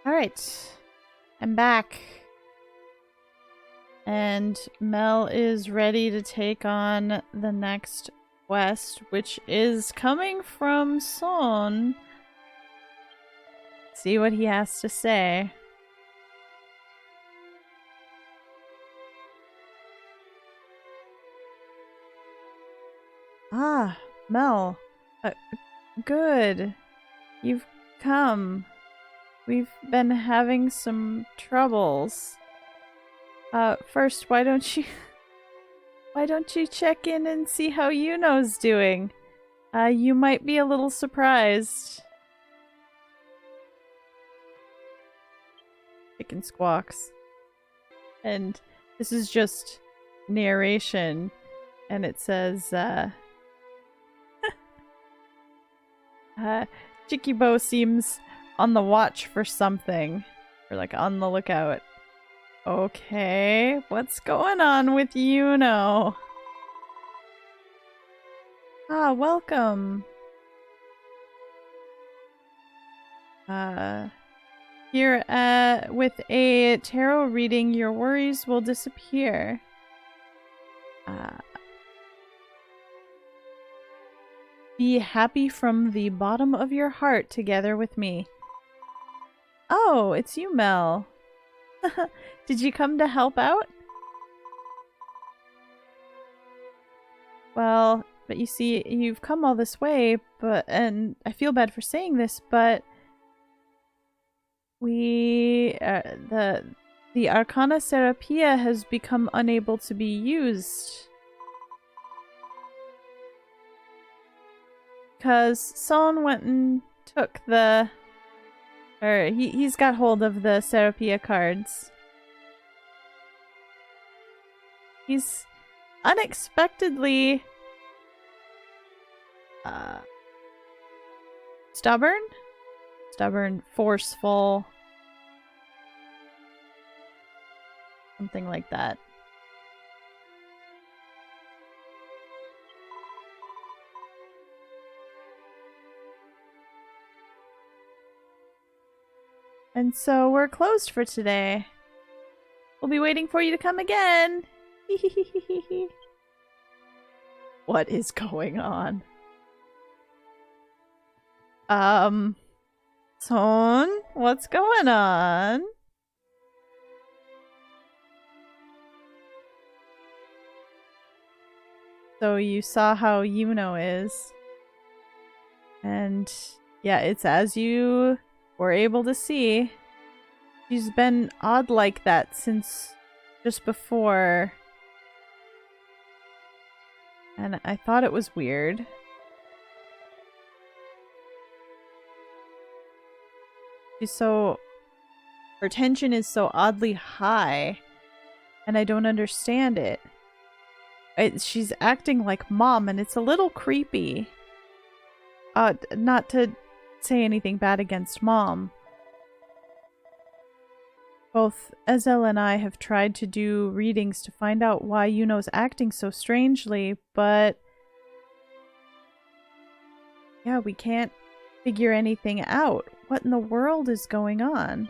Alright. I'm back. And Mel is ready to take on the next quest, which is coming from Son. See what he has to say. Ah, Mel. Good. You've come. We've been having some troubles. First, why don't you check in and see how Yuno's doing? You might be a little surprised. Chicken squawks. And this is just narration, and it says, Chikibo seems on the watch for something. Or like on the lookout. Okay, what's going on with Yuno? Ah, welcome. Here, with a tarot reading, your worries will disappear. Be happy from the bottom of your heart together with me. Oh, it's you, Mel. Did you come to help out? Well, but you see, you've come all this way, and I feel bad for saying this, but the Arcana Serapia has become unable to be used. Because Son went and took he's got hold of the Serapia cards. He's unexpectedly stubborn, forceful, something like that. And so we're closed for today. We'll be waiting for you to come again. What is going on? Son, what's going on? So you saw how Yuno is. And yeah, it's as you were able to see. She's been odd like that since just before. And I thought it was weird. Her tension is so oddly high. And I don't understand it. She's acting like Mom, and it's a little creepy. Not to say anything bad against Mom. Both Ezel and I have tried to do readings to find out why Yuno's acting so strangely, but yeah, we can't figure anything out. What in the world is going on?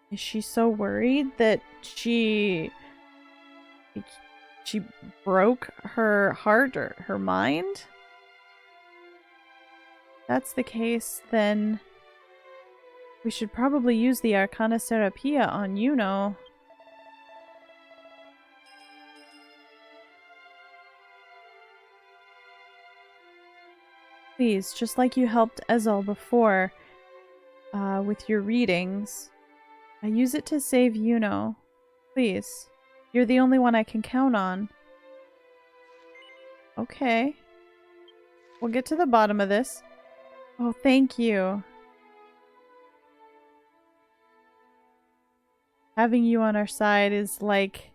Is she so worried that she broke her heart or her mind? If that's the case, then we should probably use the Arcana Serapia on Yuno. Please, just like you helped Ezel before, with your readings, I use it to save Yuno. Please. You're the only one I can count on. Okay. We'll get to the bottom of this. Oh, thank you. Having you on our side is like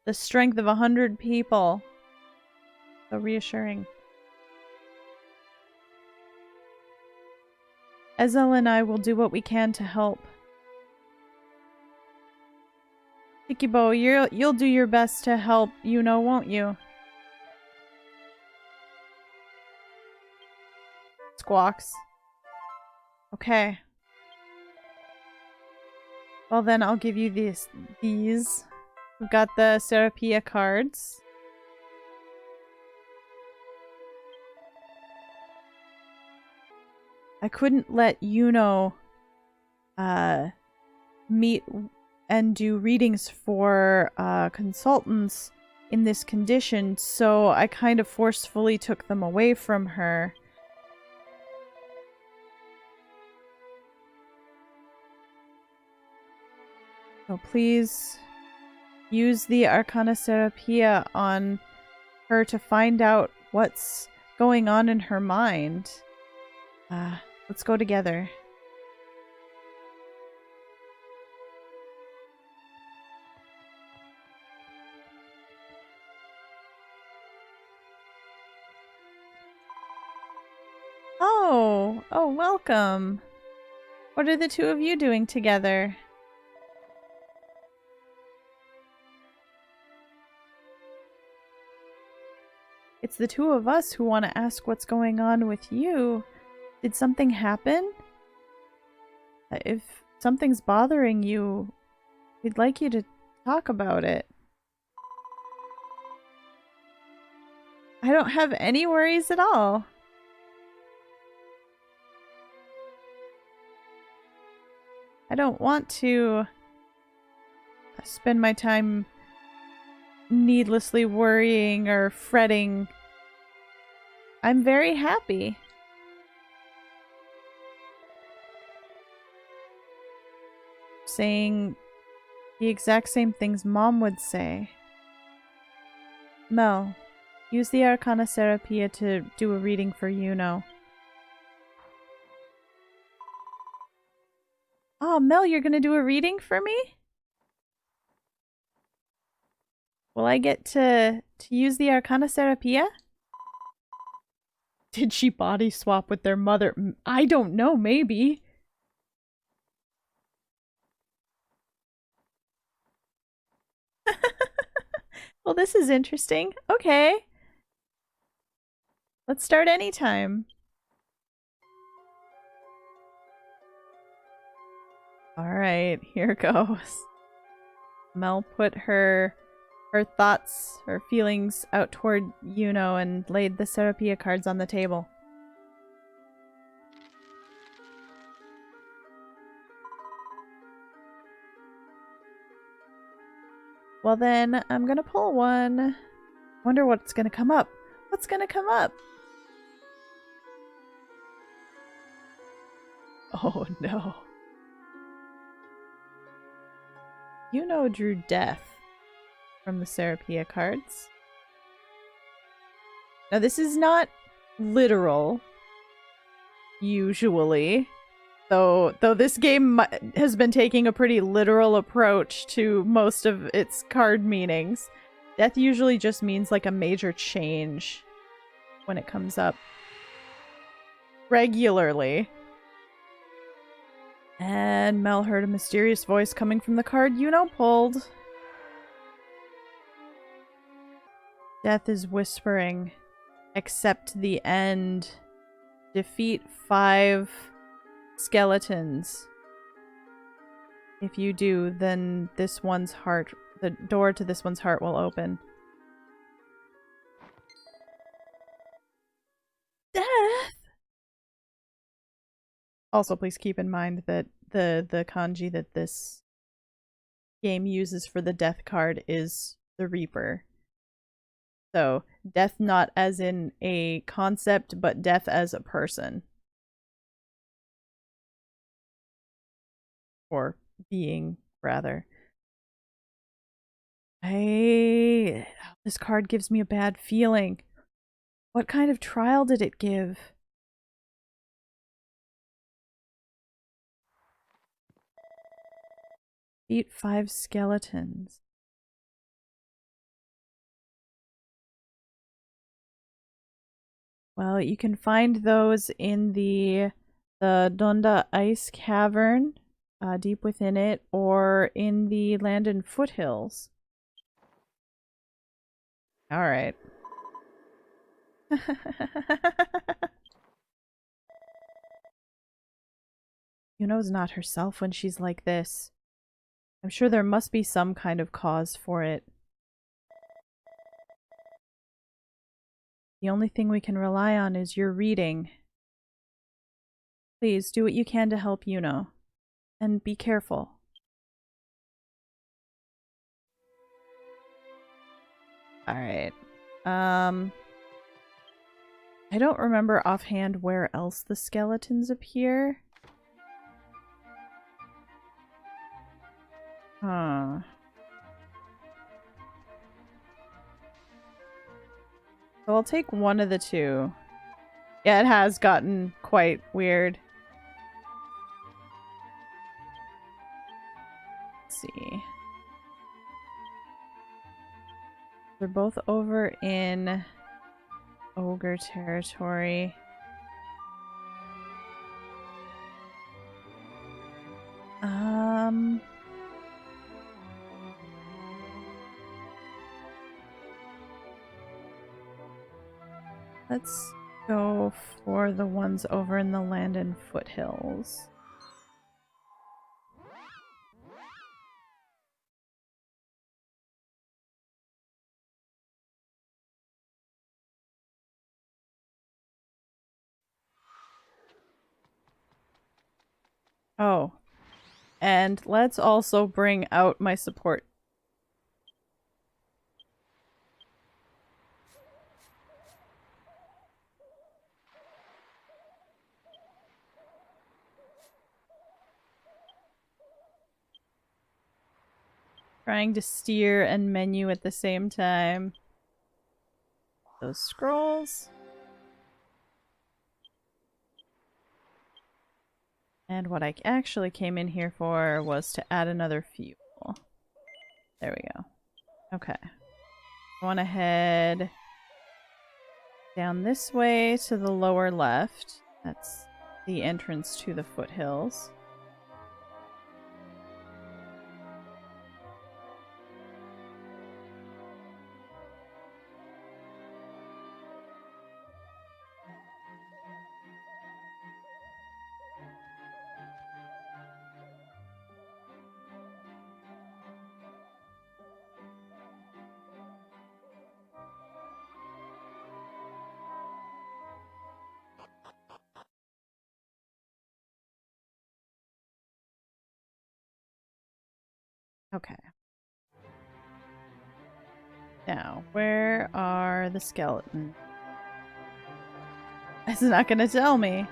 the strength of 100 people. So reassuring. Ezel and I will do what we can to help. Chikibo, you'll do your best to help Yuno, won't you? Squawks. Okay. Well then, I'll give you these. We've got the Serapia cards. I couldn't let Yuno meet and do readings for consultants in this condition, so I kind of forcefully took them away from her. So please use the Arcana Serapia on her to find out what's going on in her mind. Let's go together. Oh, welcome. What are the two of you doing together? It's the two of us who want to ask what's going on with you. Did something happen? If something's bothering you, we'd like you to talk about it. I don't have any worries at all. I don't want to spend my time needlessly worrying or fretting. I'm very happy. Saying the exact same things Mom would say. Mel, use the Arcana Serapia to do a reading for Yuno. Oh, Mel, you're gonna do a reading for me? Will I get to use the Arcana Serapia? Did she body swap with their mother? I don't know, maybe. Well, this is interesting. Okay. Let's start anytime. Alright, here goes. Mel put her thoughts, her feelings out toward Yuno and laid the Serapia cards on the table. Well then, I'm gonna pull one. Wonder what's gonna come up. What's gonna come up? Oh no. Yuno drew death from the Serapia cards. Now this is not literal, usually. Though this game has been taking a pretty literal approach to most of its card meanings. Death usually just means like a major change when it comes up regularly. And Mel heard a mysterious voice coming from the card Yuno pulled. Death is whispering. Accept the end. Defeat 5 skeletons. If you do, then this one's heart, the door to this one's heart will open. Death! Also, please keep in mind that the kanji that this game uses for the death card is the Reaper. So, death not as in a concept, but death as a person. Or being, rather. This card gives me a bad feeling. What kind of trial did it give? Beat 5 skeletons. Well, you can find those in the Donda Ice Cavern, deep within it, or in the Landon Foothills. Alright. Yuno's not herself when she's like this. I'm sure there must be some kind of cause for it. The only thing we can rely on is your reading. Please, do what you can to help Yuno. And be careful. Alright. I don't remember offhand where else the skeletons appear. Huh. So I'll take one of the two. Yeah, it has gotten quite weird. Let's see. They're both over in ogre territory. Let's go for the ones over in the Landon foothills. Oh, and let's also bring out my support. Trying to steer and menu at the same time. Those scrolls. And what I actually came in here for was to add another fuel. There we go. Okay. I want to head down this way to the lower left. That's the entrance to the foothills. Okay. Now, where are the skeletons? It's not gonna tell me.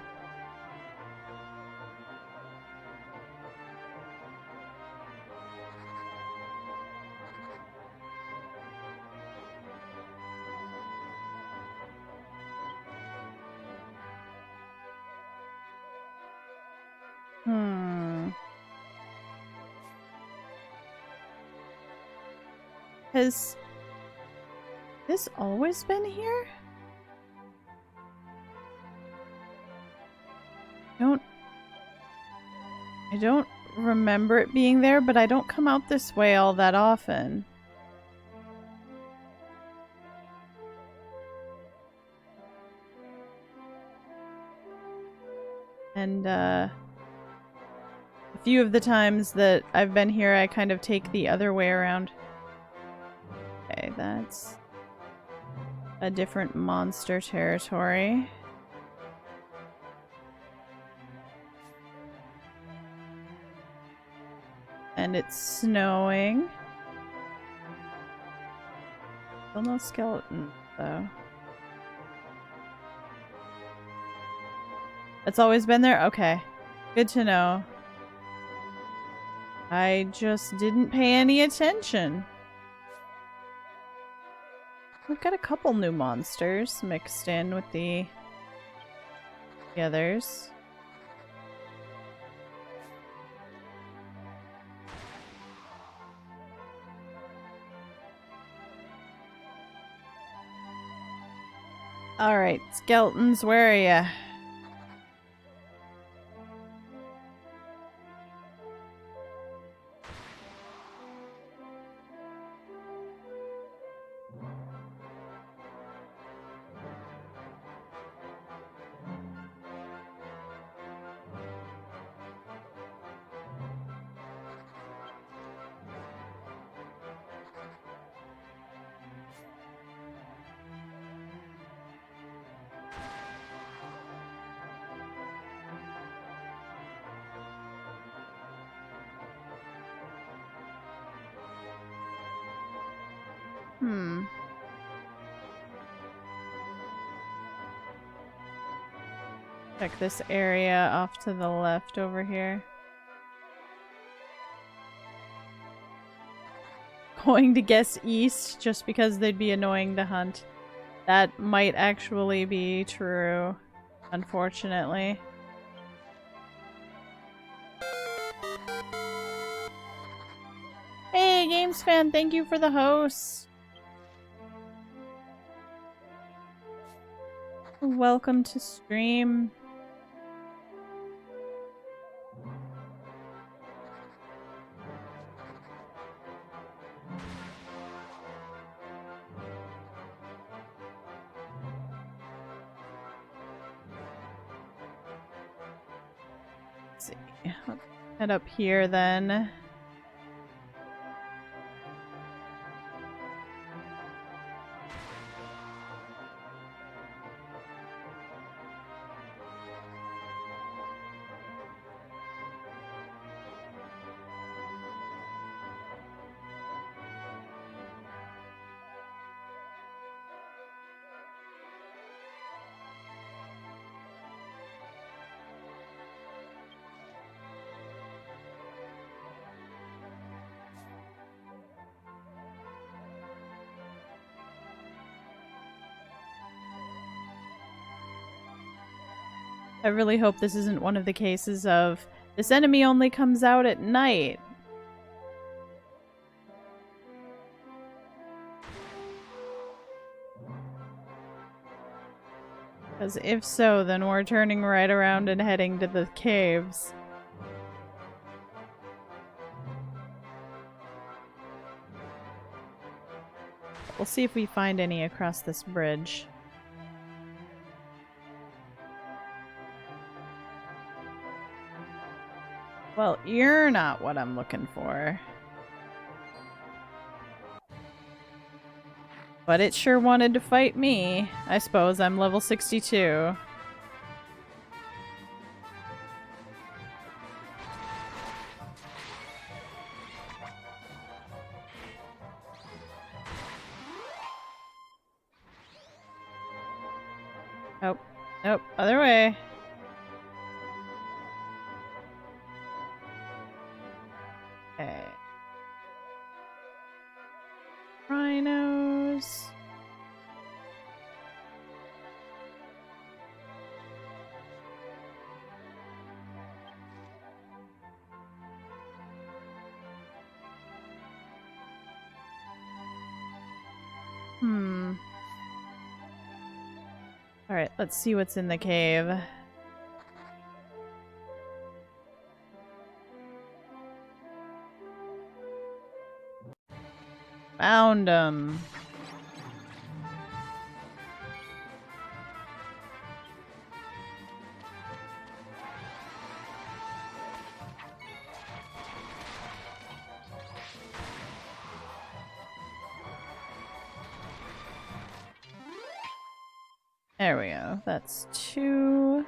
Has this always been here? I don't remember it being there, but I don't come out this way all that often. And a few of the times that I've been here, I kind of take the other way around. Okay, that's a different monster territory. And it's snowing. Still no skeleton, though. It's always been there? Okay. Good to know. I just didn't pay any attention. We've got a couple new monsters mixed in with the others. Alright, skeletons, where are ya? Hmm. Check this area off to the left over here. Going to guess east just because they'd be annoying to hunt. That might actually be true, unfortunately. Hey, Games Fan, thank you for the host. Welcome to stream. Let's see. Let's head up here then. I really hope this isn't one of the cases of this enemy only comes out at night. Because if so, then we're turning right around and heading to the caves. We'll see if we find any across this bridge. Well, you're not what I'm looking for. But it sure wanted to fight me. I suppose I'm level 62. Oh, nope, other way. Okay. Rhinos. Alright, let's see what's in the cave. Found him. There we go. That's 2.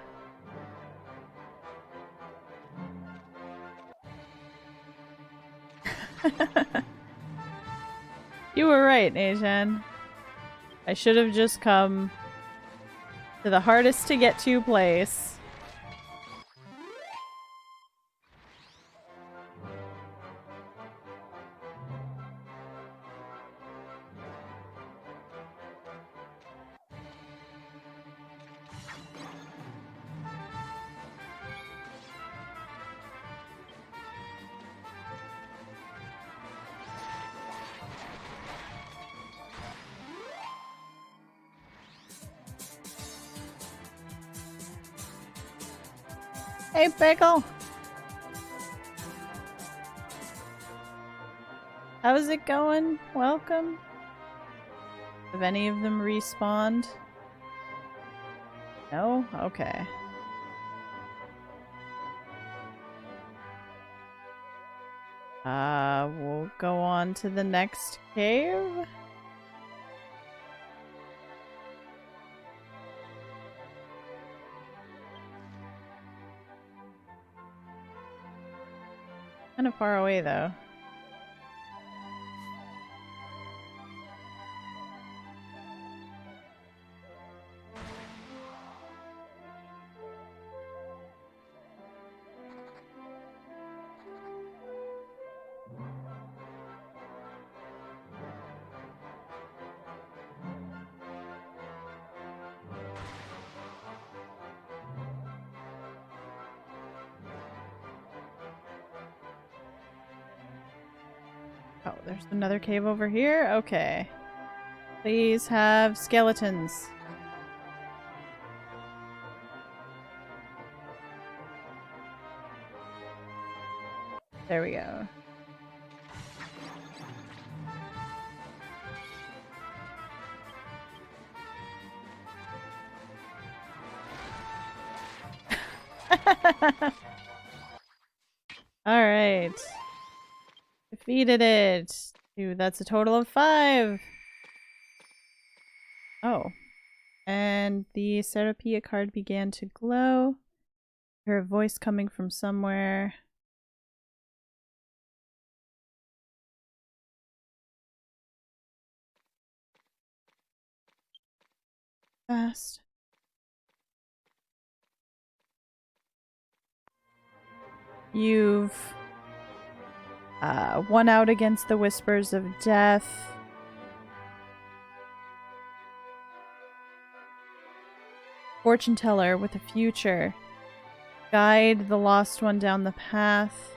You were right, Asian. I should have just come to the hardest to get to place. Hey, Pickle! How's it going? Welcome. Have any of them respawned? No? Okay. We'll go on to the next cave. Kind of far away, though. Oh, there's another cave over here? Okay. Please have skeletons. There we go. Alright. Defeated it. Dude, that's a total of 5. Oh. And the Serapia card began to glow. I hear a voice coming from somewhere. Fast. You've won out against the whispers of death. Fortune teller with a future. Guide the lost one down the path.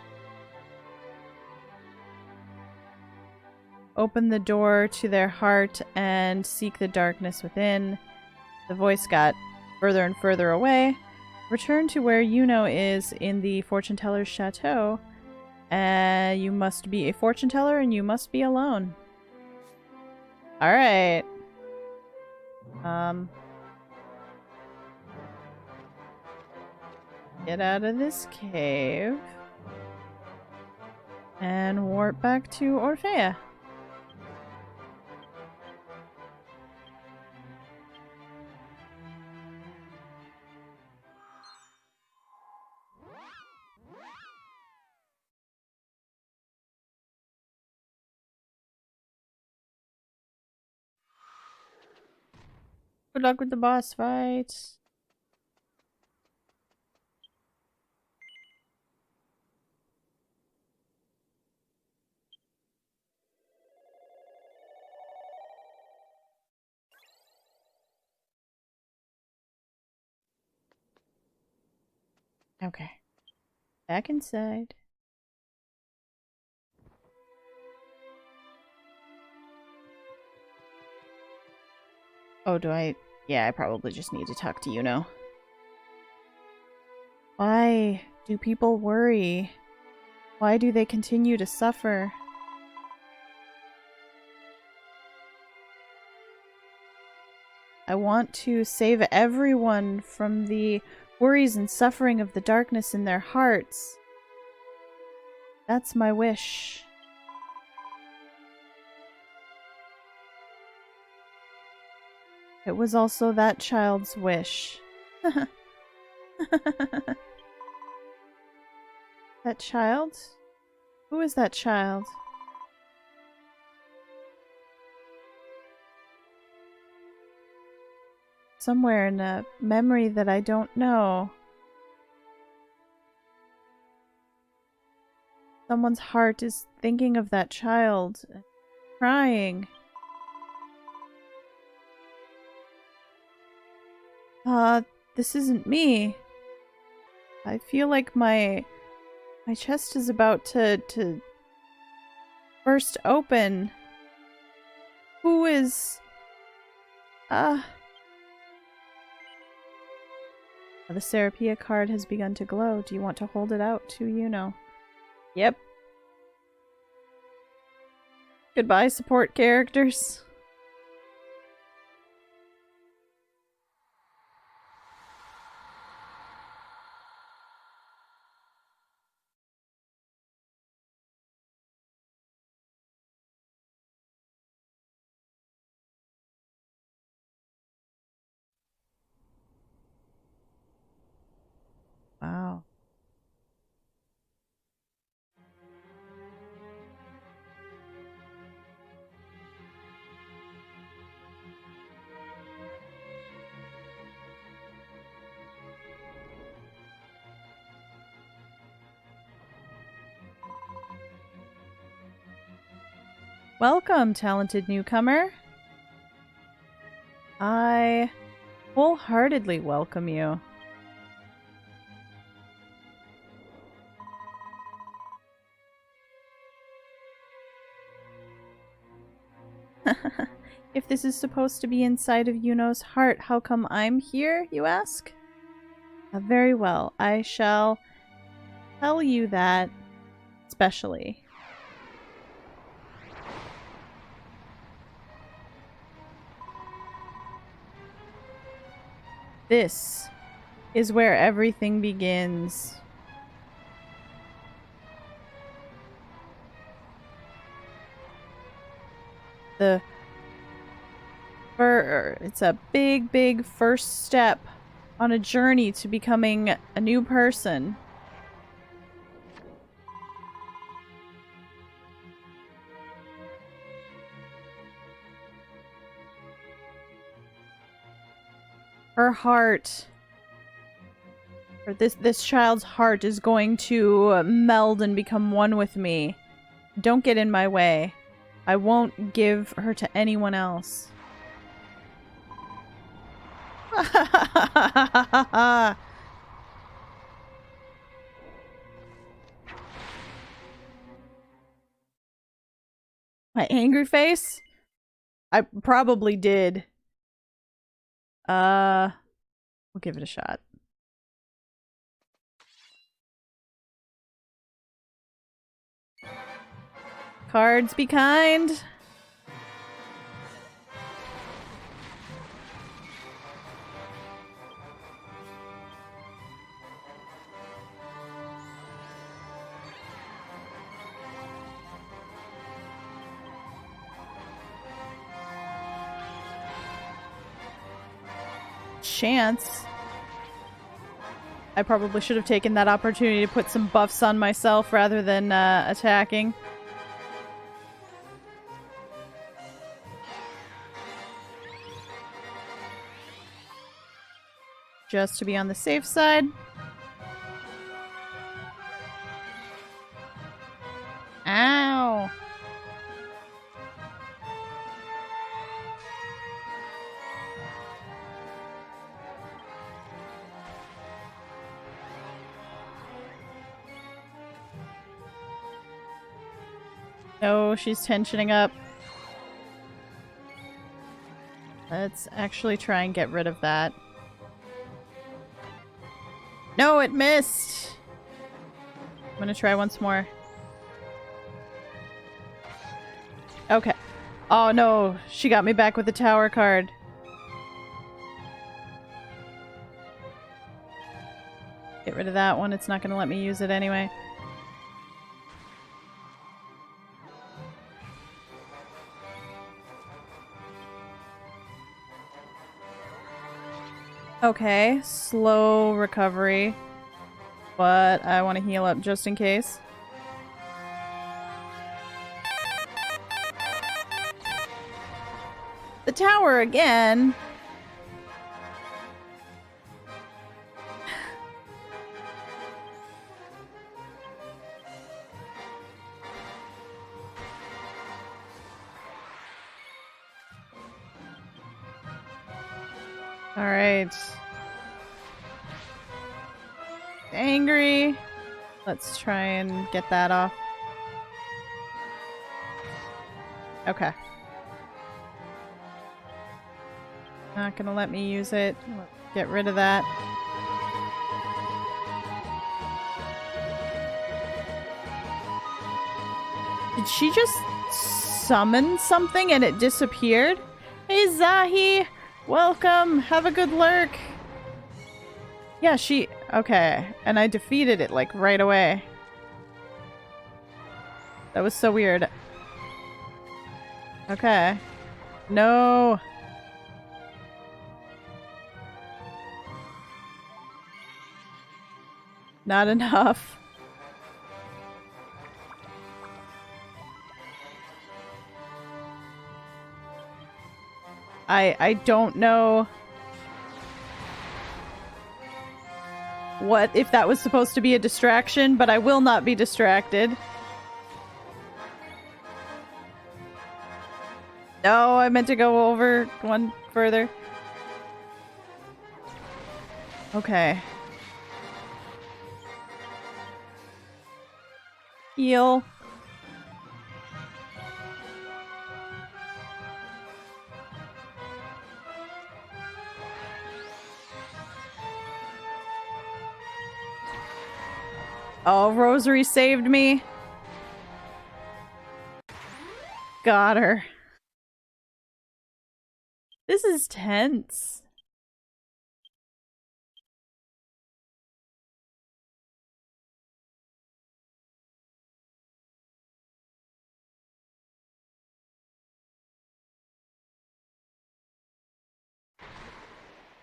Open the door to their heart and seek the darkness within. The voice got further and further away. Return to where Yuno is in the fortune teller's chateau. You must be a fortune teller and you must be alone. Alright. Get out of this cave. And warp back to Orphea. Good luck with the boss fight. Okay. Back inside. Oh, do I? Yeah, I probably just need to talk to Yuno. Why do people worry? Why do they continue to suffer? I want to save everyone from the worries and suffering of the darkness in their hearts. That's my wish. It was also that child's wish. That child? Who is that child? Somewhere in a memory that I don't know. Someone's heart is thinking of that child, crying. This isn't me. I feel like my chest is about to burst open. Who is... The Serapia card has begun to glow. Do you want to hold it out to Yuno? Yep. Goodbye, support characters. Wow. Welcome, talented newcomer. I wholeheartedly welcome you. If this is supposed to be inside of Yuno's heart, how come I'm here, you ask? Very well, I shall tell you that specially. This is where everything begins. It's a big, big first step on a journey to becoming a new person. Her heart, or this child's heart, is going to meld and become one with me. Don't get in my way. I won't give her to anyone else. My angry face? I probably did. We'll give it a shot. Cards, be kind. Chance. I probably should have taken that opportunity to put some buffs on myself rather than attacking. Just to be on the safe side. Ow! No, she's tensioning up. Let's actually try and get rid of that. No, it missed! I'm gonna try once more. Okay. Oh no, she got me back with the tower card. Get rid of that one, it's not gonna let me use it anyway. Okay, slow recovery. But I want to heal up just in case. The tower again! Alright. Angry. Let's try and get that off. Okay. Not gonna let me use it. Let's get rid of that. Did she just summon something and it disappeared? Hey Zahi! Welcome! Have a good lurk! Yeah, she... Okay. And I defeated it, like, right away. That was so weird. Okay. No! Not enough. I don't know what if that was supposed to be a distraction, but I will not be distracted. No, I meant to go over one further. Okay. Heal. Oh, Rosary saved me. Got her. This is tense.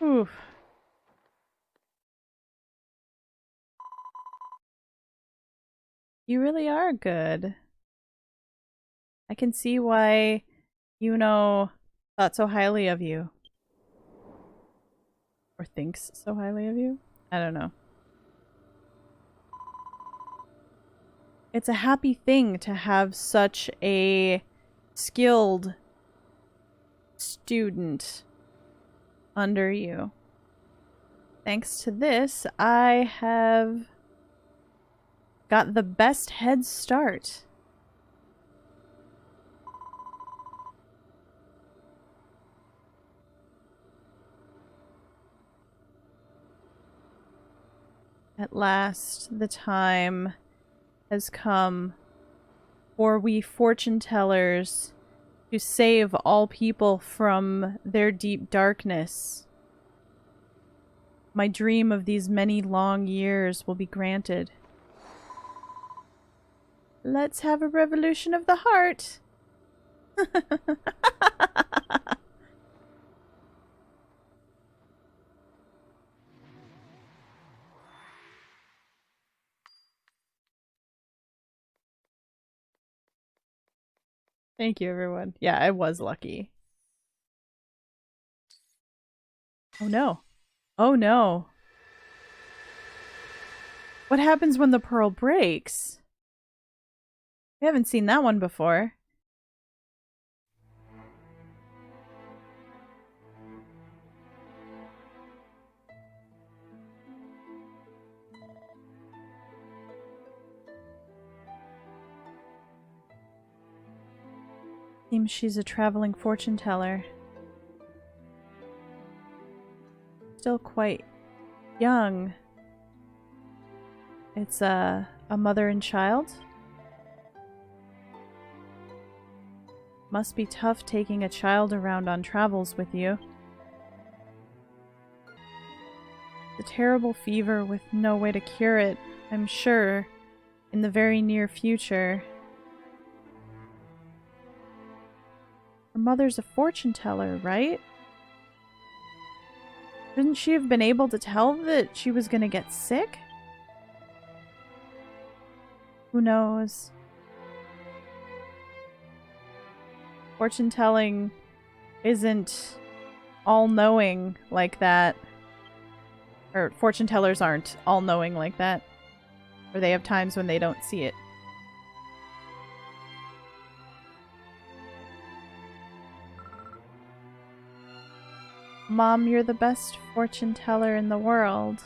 Oof. You really are good. I can see why Yuno thought so highly of you. Or thinks so highly of you? I don't know. It's a happy thing to have such a skilled student under you. Thanks to this, I have got the best head start. At last, the time has come for we fortune tellers to save all people from their deep darkness. My dream of these many long years will be granted. Let's have a revolution of the heart. Thank you, everyone. Yeah, I was lucky. Oh no. Oh no. What happens when the pearl breaks? We haven't seen that one before. Seems she's a traveling fortune teller. Still quite young. It's a mother and child? Must be tough taking a child around on travels with you. The terrible fever with no way to cure it, I'm sure, in the very near future. Her mother's a fortune teller, right? Shouldn't she have been able to tell that she was gonna get sick? Who knows? Fortune telling isn't all-knowing like that. Or fortune tellers aren't all-knowing like that. Or they have times when they don't see it. Mom, you're the best fortune teller in the world.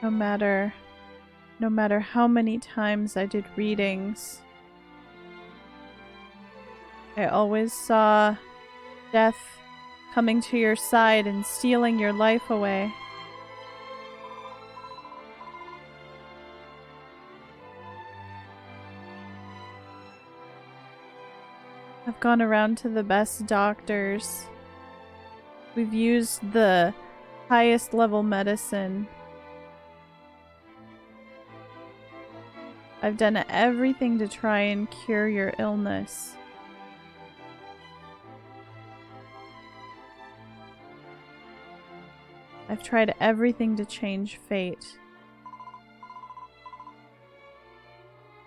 No matter how many times I did readings, I always saw death coming to your side and stealing your life away. I've gone around to the best doctors. We've used the highest level medicine. I've done everything to try and cure your illness. I've tried everything to change fate.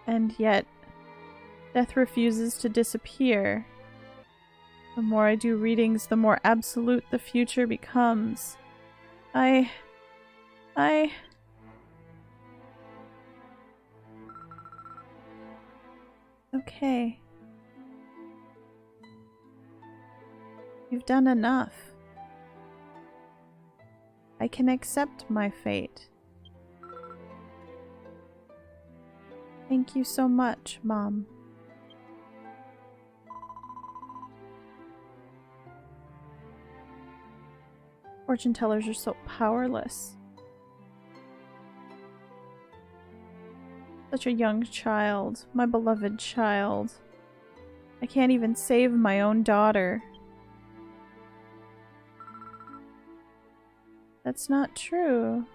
And yet, death refuses to disappear. The more I do readings, the more absolute the future becomes. Okay. You've done enough. I can accept my fate. Thank you so much, Mom. Fortune tellers are so powerless. Such a young child, my beloved child. I can't even save my own daughter. That's not true.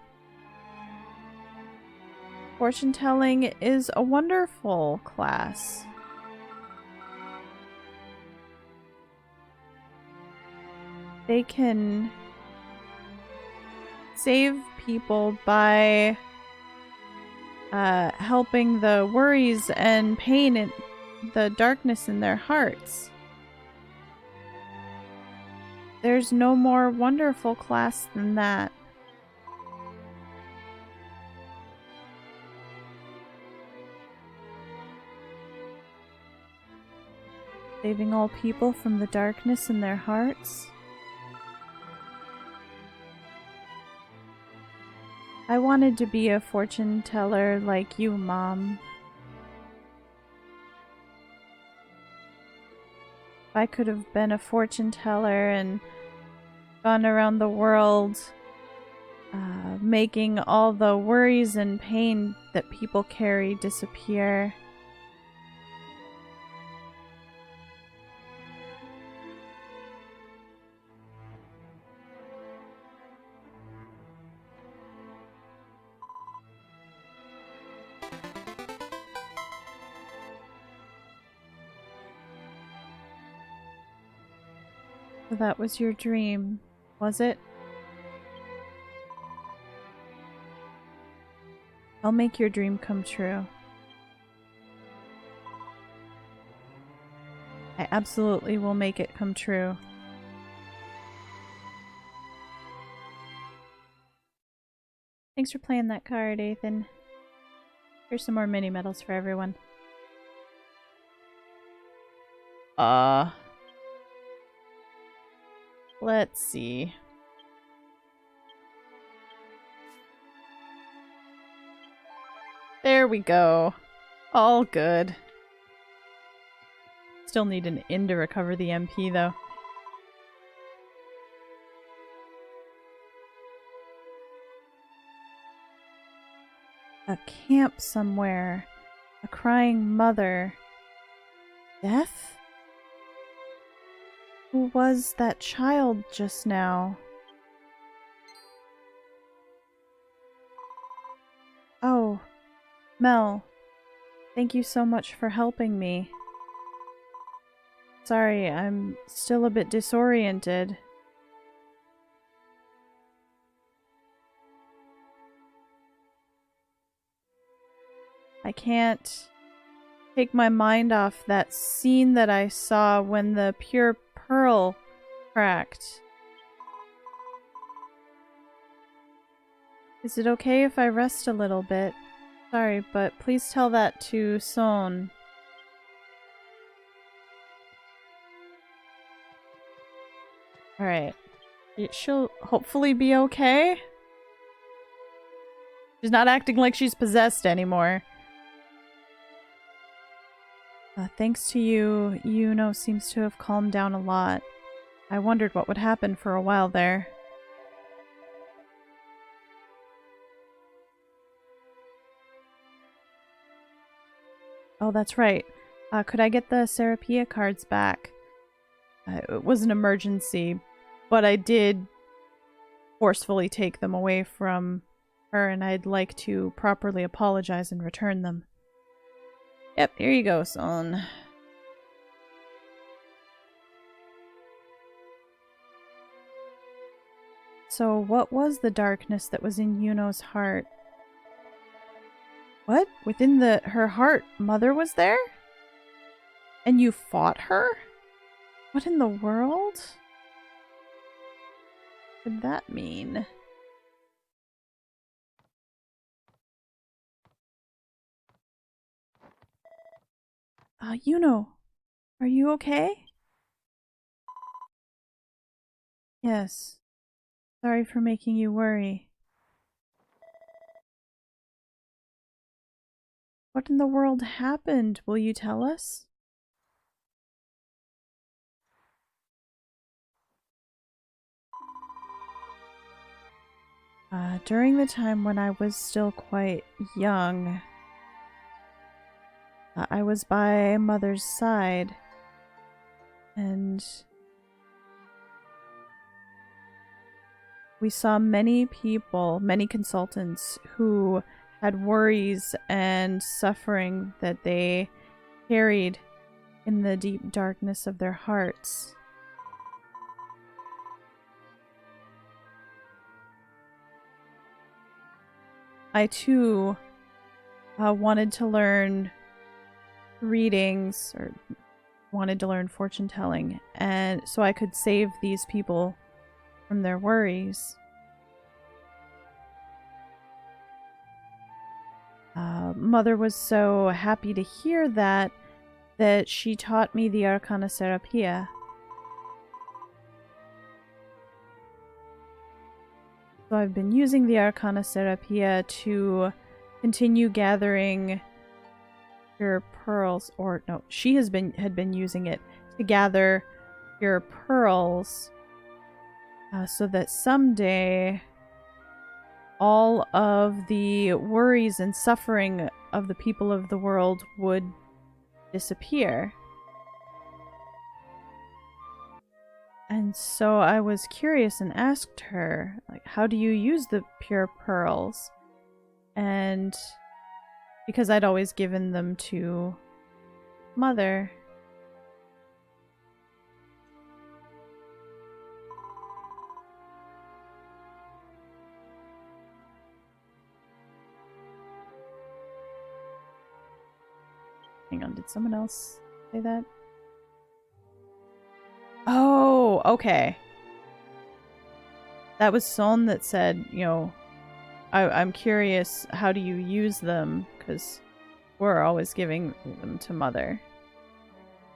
Fortune telling is a wonderful class. They can save people by helping the worries and pain and the darkness in their hearts. There's no more wonderful class than that. Saving all people from the darkness in their hearts. I wanted to be a fortune teller like you, Mom. If I could have been a fortune teller and gone around the world making all the worries and pain that people carry disappear. So that was your dream, was it? I'll make your dream come true. I absolutely will make it come true. Thanks for playing that card, Ethan. Here's some more mini medals for everyone. Let's see. There we go. All good. Still need an inn to recover the MP, though. A camp somewhere. A crying mother. Death? Who was that child just now? Oh, Mel. Thank you so much for helping me. Sorry, I'm still a bit disoriented. I can't take my mind off that scene that I saw when the pure pearl cracked. Is it okay if I rest a little bit? Sorry, but please tell that to Son. Alright. She'll hopefully be okay. She's not acting like she's possessed anymore. Thanks to you, Yuno seems to have calmed down a lot. I wondered what would happen for a while there. Oh, that's right. Could I get the Serapia cards back? It was an emergency, but I did forcefully take them away from her, and I'd like to properly apologize and return them. Yep, here you go, Son. So, what was the darkness that was in Yuno's heart? What? Within her heart, Mother was there? And you fought her? What in the world? What did that mean? Yuno, are you okay? Yes. Sorry for making you worry. What in the world happened? Will you tell us? During the time when I was still quite young, I was by mother's side, and we saw many people, many consultants who had worries and suffering that they carried in the deep darkness of their hearts. I too wanted to learn readings, or wanted to learn fortune telling, and so I could save these people from their worries. Mother was so happy to hear that she taught me the Arcana Serapia. So I've been using the Arcana Serapia to continue gathering pure pearls, or no, she had been using it to gather pure pearls, so that someday all of the worries and suffering of the people of the world would disappear. And so I was curious and asked her, like, how do you use the pure pearls? And because I'd always given them to Mother. Hang on, did someone else say that? Oh, okay. That was Son that said, you know, I'm curious, how do you use them? Because we're always giving them to Mother.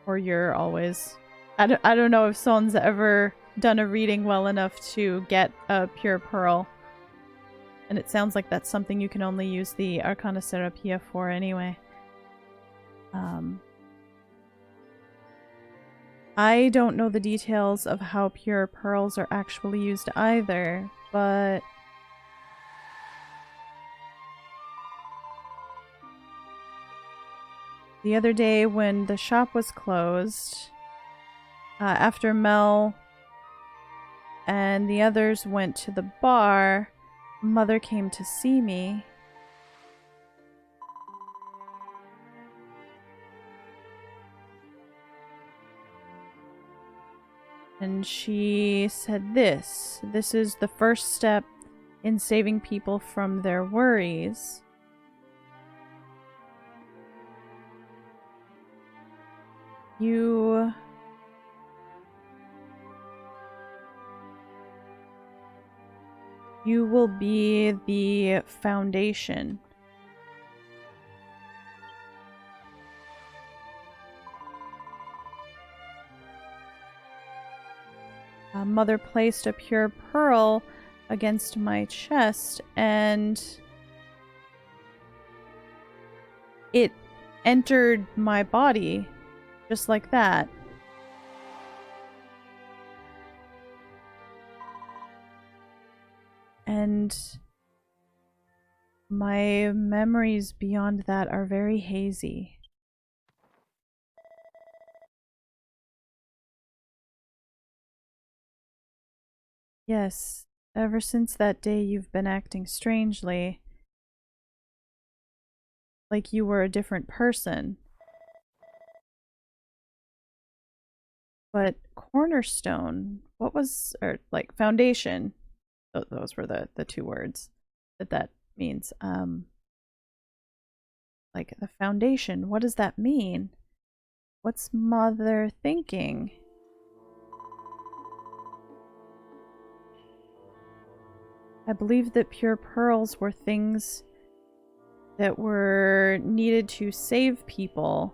Or you're always... I don't know if Son's ever done a reading well enough to get a pure pearl. And it sounds like that's something you can only use the Arcana Serapia for anyway. I don't know the details of how pure pearls are actually used either, but the other day when the shop was closed, after Mel and the others went to the bar, Mother came to see me. And she said this is the first step in saving people from their worries. You will be the foundation. Mother placed a pure pearl against my chest, and it entered my body just like that. And my memories beyond that are very hazy. Yes, ever since that day you've been acting strangely. Like you were a different person. But cornerstone, what was, or like foundation, those were the two words that means. Like the foundation, what does that mean? What's Mother thinking? I believe that pure pearls were things that were needed to save people,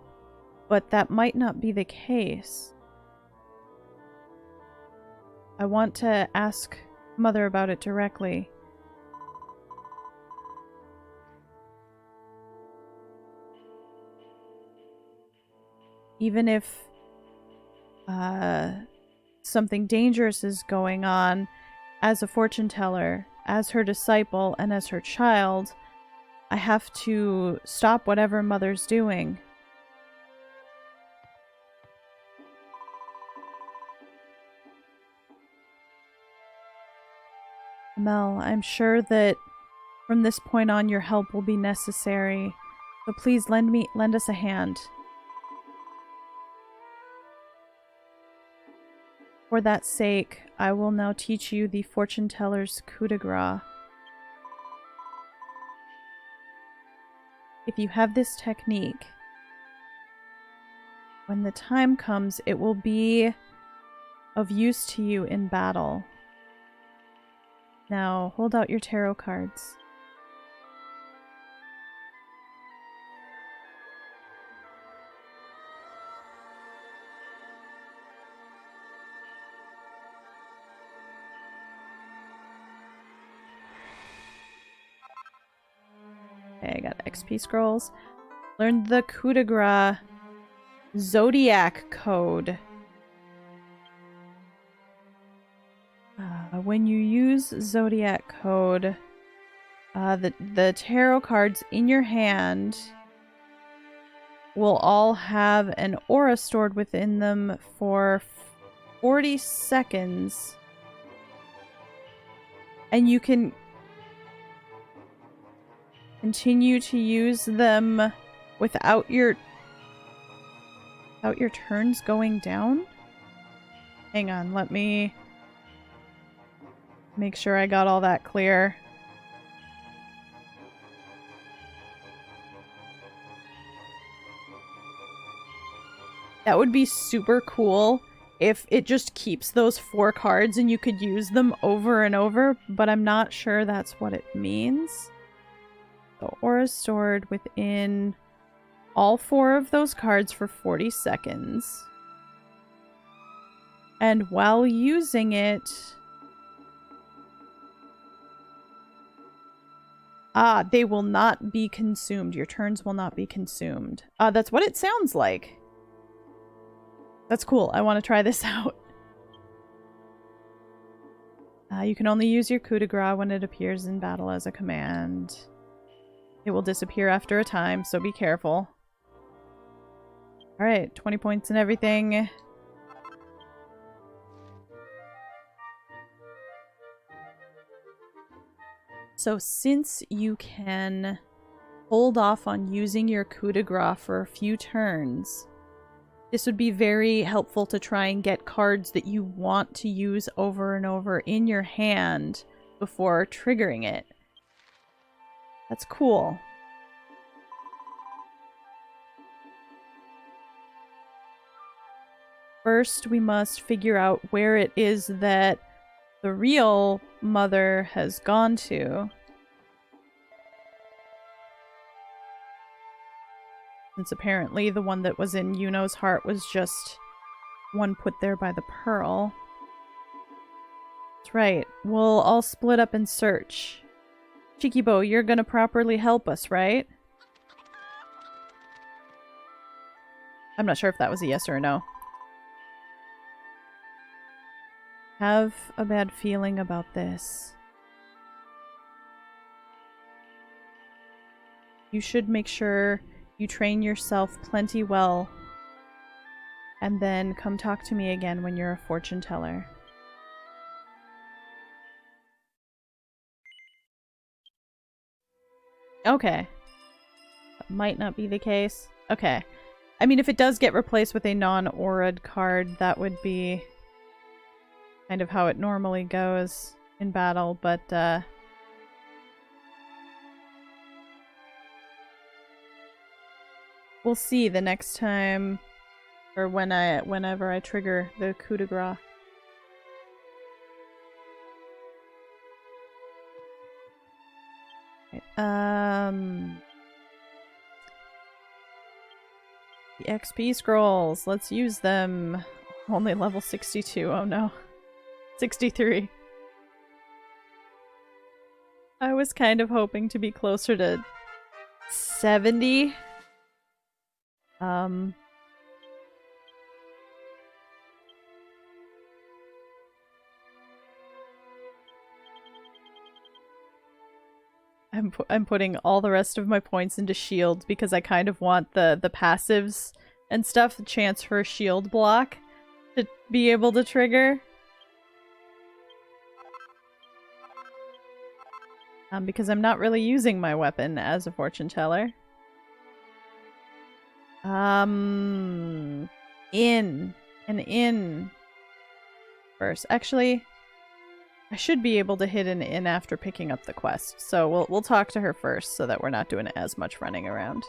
but that might not be the case. I want to ask Mother about it directly. even if something dangerous is going on, as a fortune teller, as her disciple, and as her child, I have to stop whatever Mother's doing. Mel, I'm sure that from this point on your help will be necessary, so please lend us a hand. For that sake, I will now teach you the fortune teller's coup de grace. If you have this technique, when the time comes, it will be of use to you in battle. Now, hold out your tarot cards. Okay, I got XP scrolls. Learn the coup de grace Zodiac code. When you use Zodiac code, the tarot cards in your hand will all have an aura stored within them for 40 seconds. And you can continue to use them without your turns going down? Hang on, let me make sure I got all that clear. That would be super cool if it just keeps those 4 cards and you could use them over and over, but I'm not sure that's what it means. So aura stored within all 4 of those cards for 40 seconds. And while using it... they will not be consumed. Your turns will not be consumed. That's what it sounds like. That's cool. I want to try this out. You can only use your coup de grace when it appears in battle as a command. It will disappear after a time, so be careful. Alright, 20 points and everything. So since you can hold off on using your coup de grace for a few turns, this would be very helpful to try and get cards that you want to use over and over in your hand before triggering it. That's cool. First, we must figure out where it is that the real mother has gone to. Since apparently the one that was in Yuno's heart was just one put there by the pearl. That's right. We'll all split up and search. Chikibo, you're gonna properly help us, right? I'm not sure if that was a yes or a no. Have a bad feeling about this. You should make sure you train yourself plenty well, and then come talk to me again when you're a fortune teller. Okay. That might not be the case. Okay. I mean, if it does get replaced with a non-aura'd card, that would be kind of how it normally goes in battle, but we'll see the next time, or whenever I trigger the coup de grace. Right, the XP scrolls. Let's use them. Only level 62. Oh no. 63. I was kind of hoping to be closer to 70. I'm putting all the rest of my points into shield because I kind of want the passives and stuff, the chance for a shield block to be able to trigger. Because I'm not really using my weapon as a fortune teller. In. An inn. First. Actually, I should be able to hit an inn after picking up the quest. So we'll talk to her first so that we're not doing as much running around.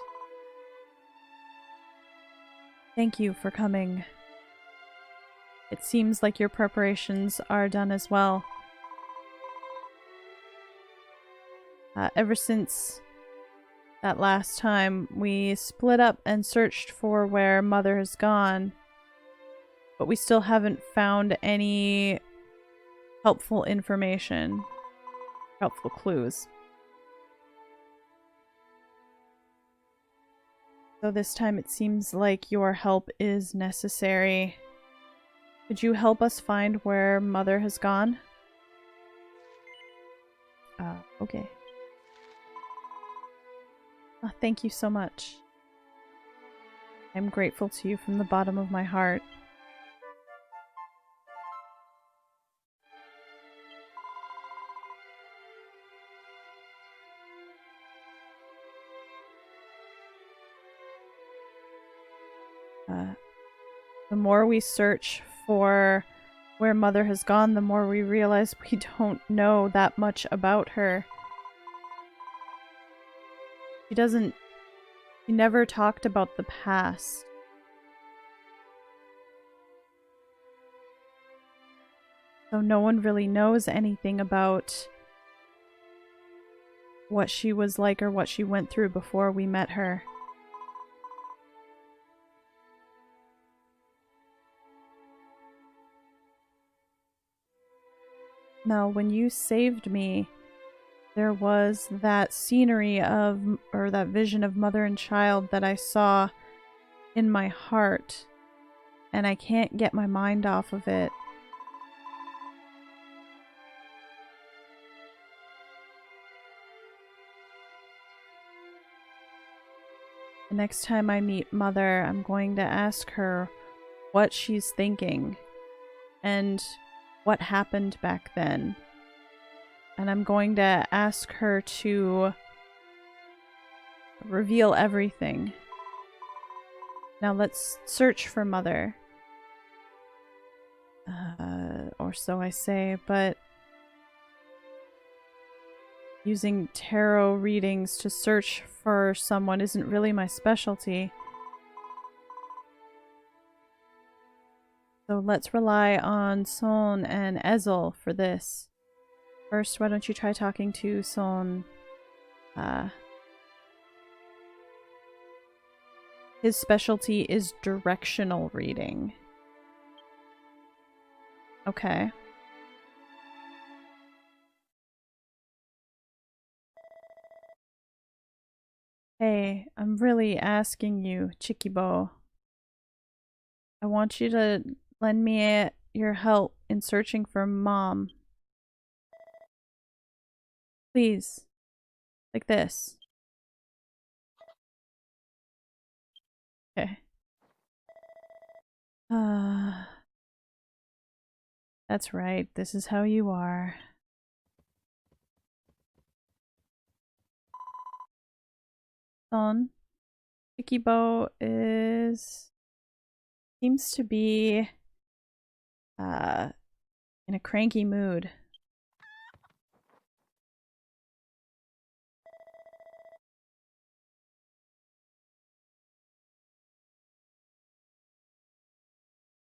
Thank you for coming. It seems like your preparations are done as well. Ever since that last time, we split up and searched for where Mother has gone, but we still haven't found any helpful information, helpful clues. So this time it seems like your help is necessary. Could you help us find where Mother has gone? Okay. Oh, thank you so much. I'm grateful to you from the bottom of my heart. The more we search for where Mother has gone, the more we realize we don't know that much about her. She never talked about the past. So no one really knows anything about what she was like or what she went through before we met her. Now, when you saved me, there was that scenery of, or that vision of mother and child that I saw in my heart, and I can't get my mind off of it. The next time I meet Mother, I'm going to ask her what she's thinking and what happened back then. And I'm going to ask her to reveal everything. Now let's search for Mother. Or so I say, but using tarot readings to search for someone isn't really my specialty. So let's rely on Son and Ezel for this. First, why don't you try talking to Son? His specialty is directional reading. Okay. Hey, I'm really asking you, Chikibo. I want you to lend me your help in searching for Mom. Please. Like this. Okay. That's right. This is how you are. Son. Chikibo seems to be in a cranky mood.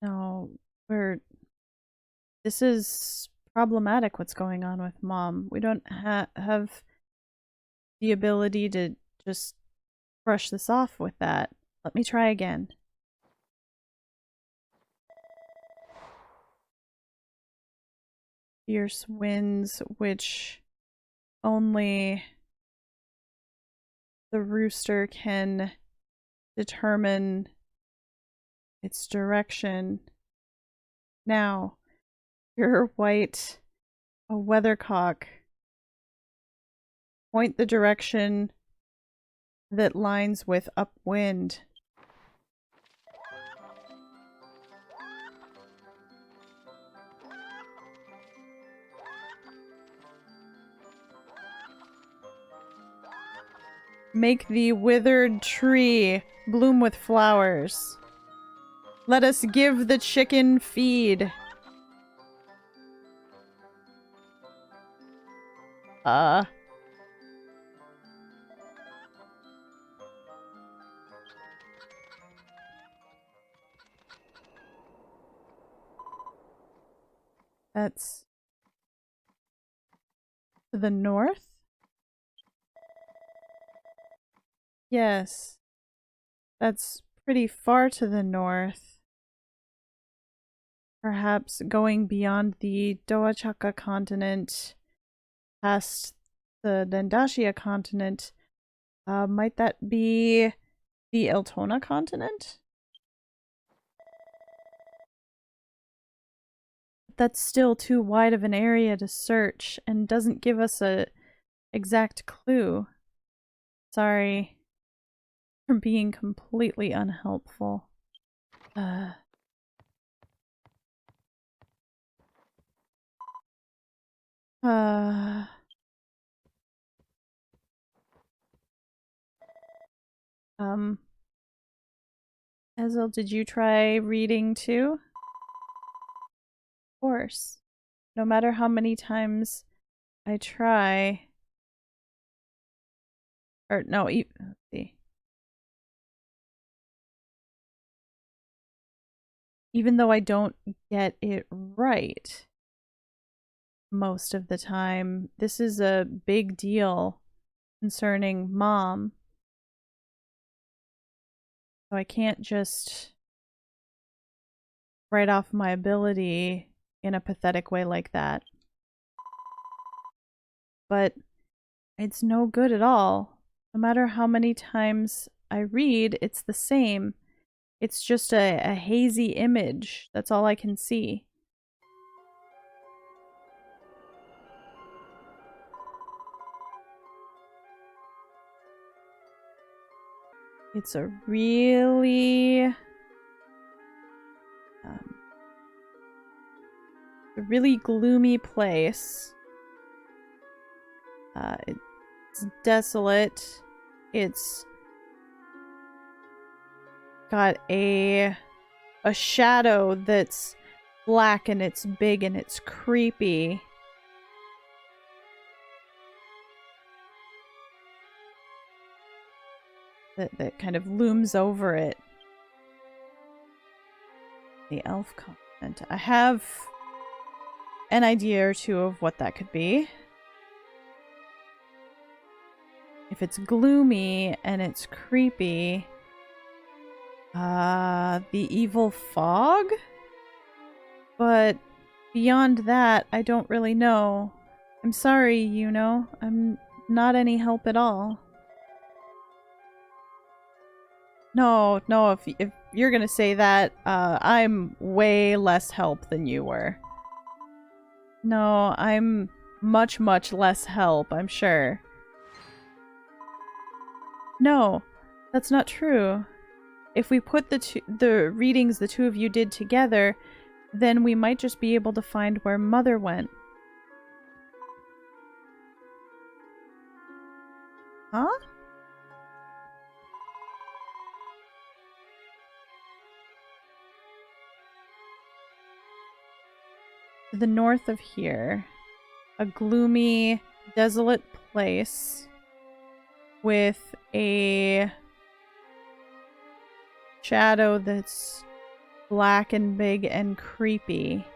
No, this is problematic what's going on with Mom. We don't have the ability to just brush this off with that. Let me try again. Fierce winds, which only the rooster can determine its direction. Now, you're white, a weathercock. point the direction that lines with upwind. Make the withered tree bloom with flowers. Let us give the chicken feed. That's to the north? Yes. That's pretty far to the north. Perhaps going beyond the Doachaka continent, past the Dendashia continent. Might that be the Eltona continent? That's still too wide of an area to search and doesn't give us a exact clue. Sorry for being completely unhelpful. Ezel, did you try reading too? Of course. No matter how many times I try. Or no, let's see. Even though I don't get it right most of the time, this is a big deal concerning Mom. So I can't just write off my ability in a pathetic way like that. But it's no good at all. No matter how many times I read, it's the same. It's just a hazy image. That's all I can see. It's a really gloomy place. It's desolate. It's got a shadow that's black and it's big and it's creepy. That kind of looms over it. The elf continent. I have an idea or two of what that could be. If it's gloomy and it's creepy, the evil fog? But beyond that, I don't really know. I'm sorry, Yuno. I'm not any help at all. No, if you're gonna say that, I'm way less help than you were. No, I'm much, much less help, I'm sure. No, that's not true. If we put the readings the two of you did together, then we might just be able to find where Mother went. Huh? To the north of here, a gloomy, desolate place with a shadow that's black and big and creepy.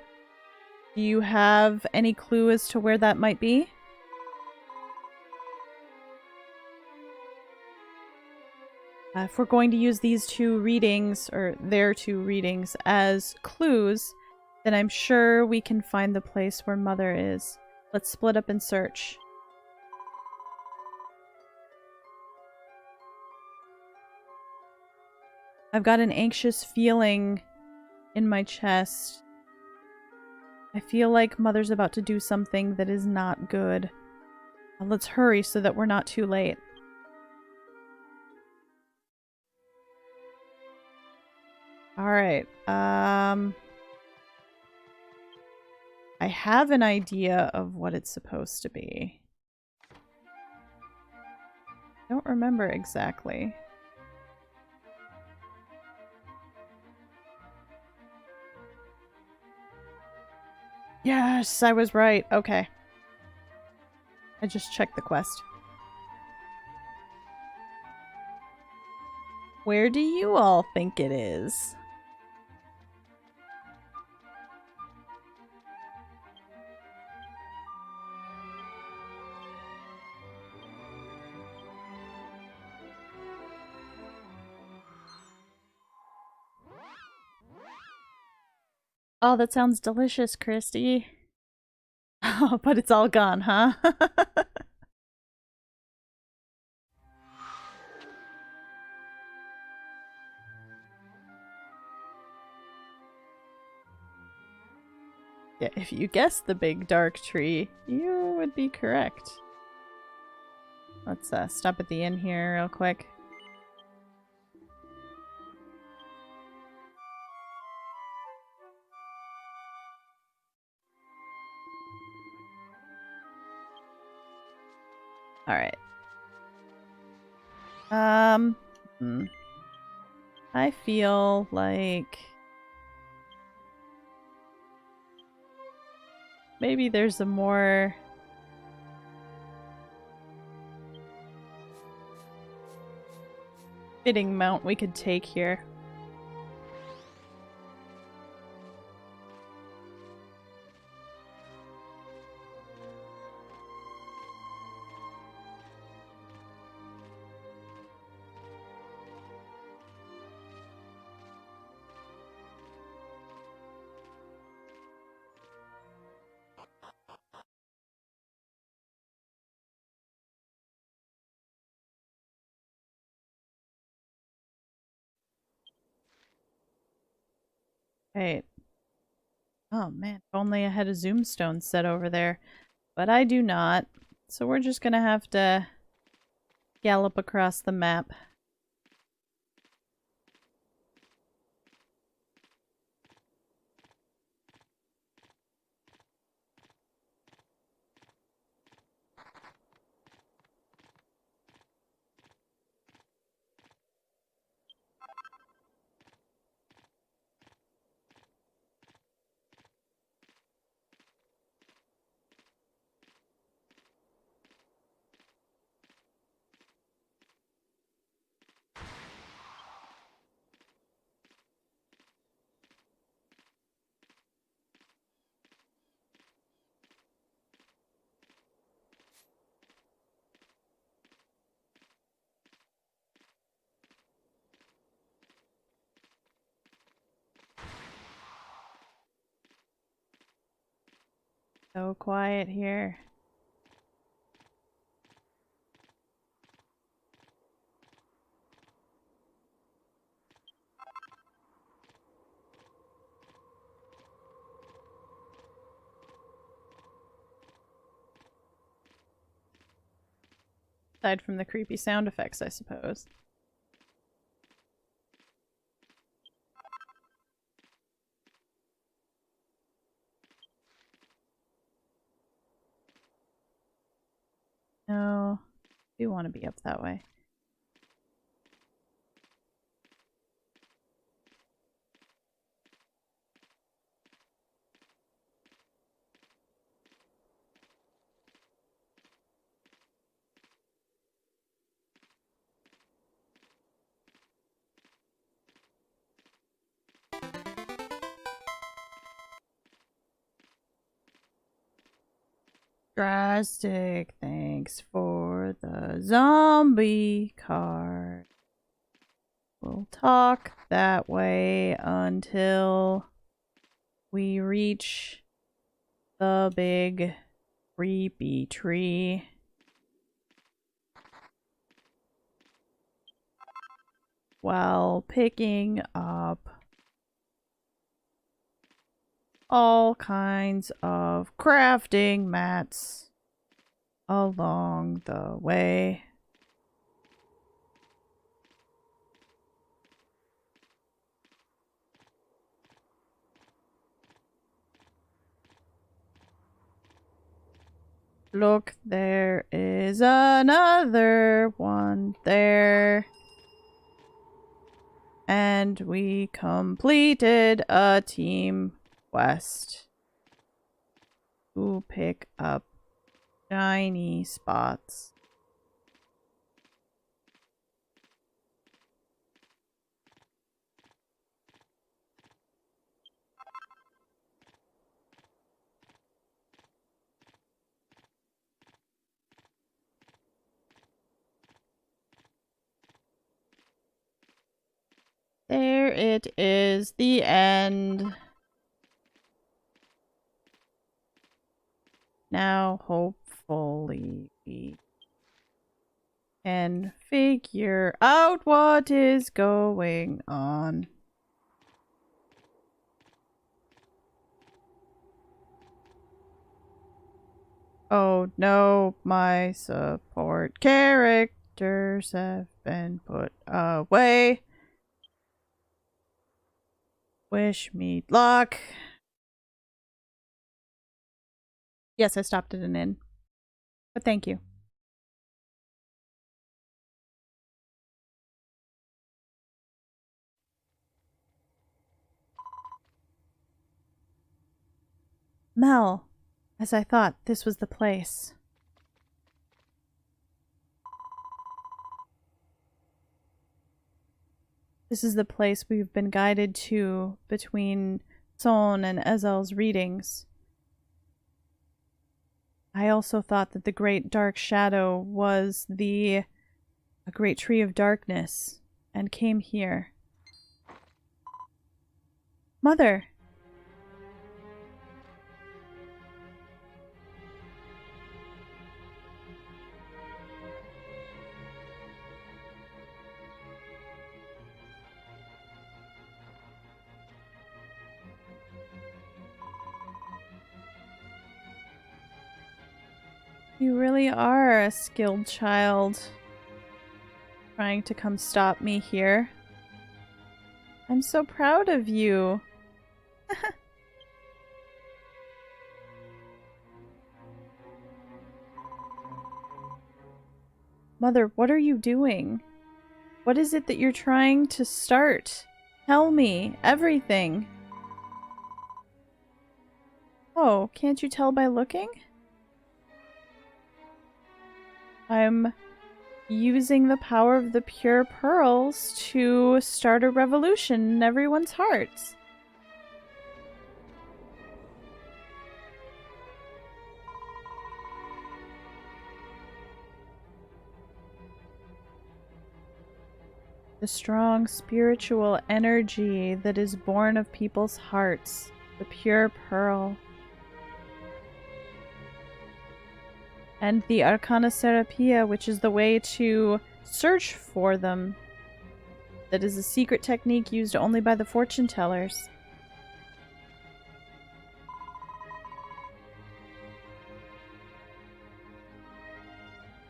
Do you have any clue as to where that might be? If we're going to use these two readings, or their two readings, as clues, then I'm sure we can find the place where Mother is. Let's split up and search. I've got an anxious feeling in my chest. I feel like Mother's about to do something that is not good. Let's hurry so that we're not too late. Alright, I have an idea of what it's supposed to be. I don't remember exactly. Yes, I was right. Okay. I just checked the quest. Where do you all think it is? Oh, that sounds delicious, Christy. Oh, but it's all gone, huh? Yeah, if you guessed the big dark tree, you would be correct. Let's stop at the inn here real quick. Alright. I feel like maybe there's a more fitting mount we could take here. Right. Oh man, if only I had a zoom stone set over there. But I do not. So we're just gonna have to gallop across the map. So quiet here. Aside from the creepy sound effects, I suppose. No, I do want to be up that way. Drastic, thanks for the zombie card. We'll talk that way until we reach the big creepy tree. While picking up all kinds of crafting mats along the way. Look, there is another one there. And we completed a team quest to pick up shiny spots. There it is, the end. Now, hopefully, we can figure out what is going on. Oh no, my support characters have been put away. Wish me luck. Yes, I stopped at an inn. But thank you. Mel, as I thought, this was the place. This is the place we've been guided to between Son and Ezel's readings. I also thought that the great dark shadow was a great tree of darkness, and came here. Mother! You really are a skilled child, trying to come stop me here. I'm so proud of you. Mother, what are you doing? What is it that you're trying to start? Tell me everything. Oh, can't you tell by looking? I'm using the power of the pure pearls to start a revolution in everyone's hearts. The strong spiritual energy that is born of people's hearts, the pure pearl. And the Arcana Serapia, which is the way to search for them. That is a secret technique used only by the fortune tellers.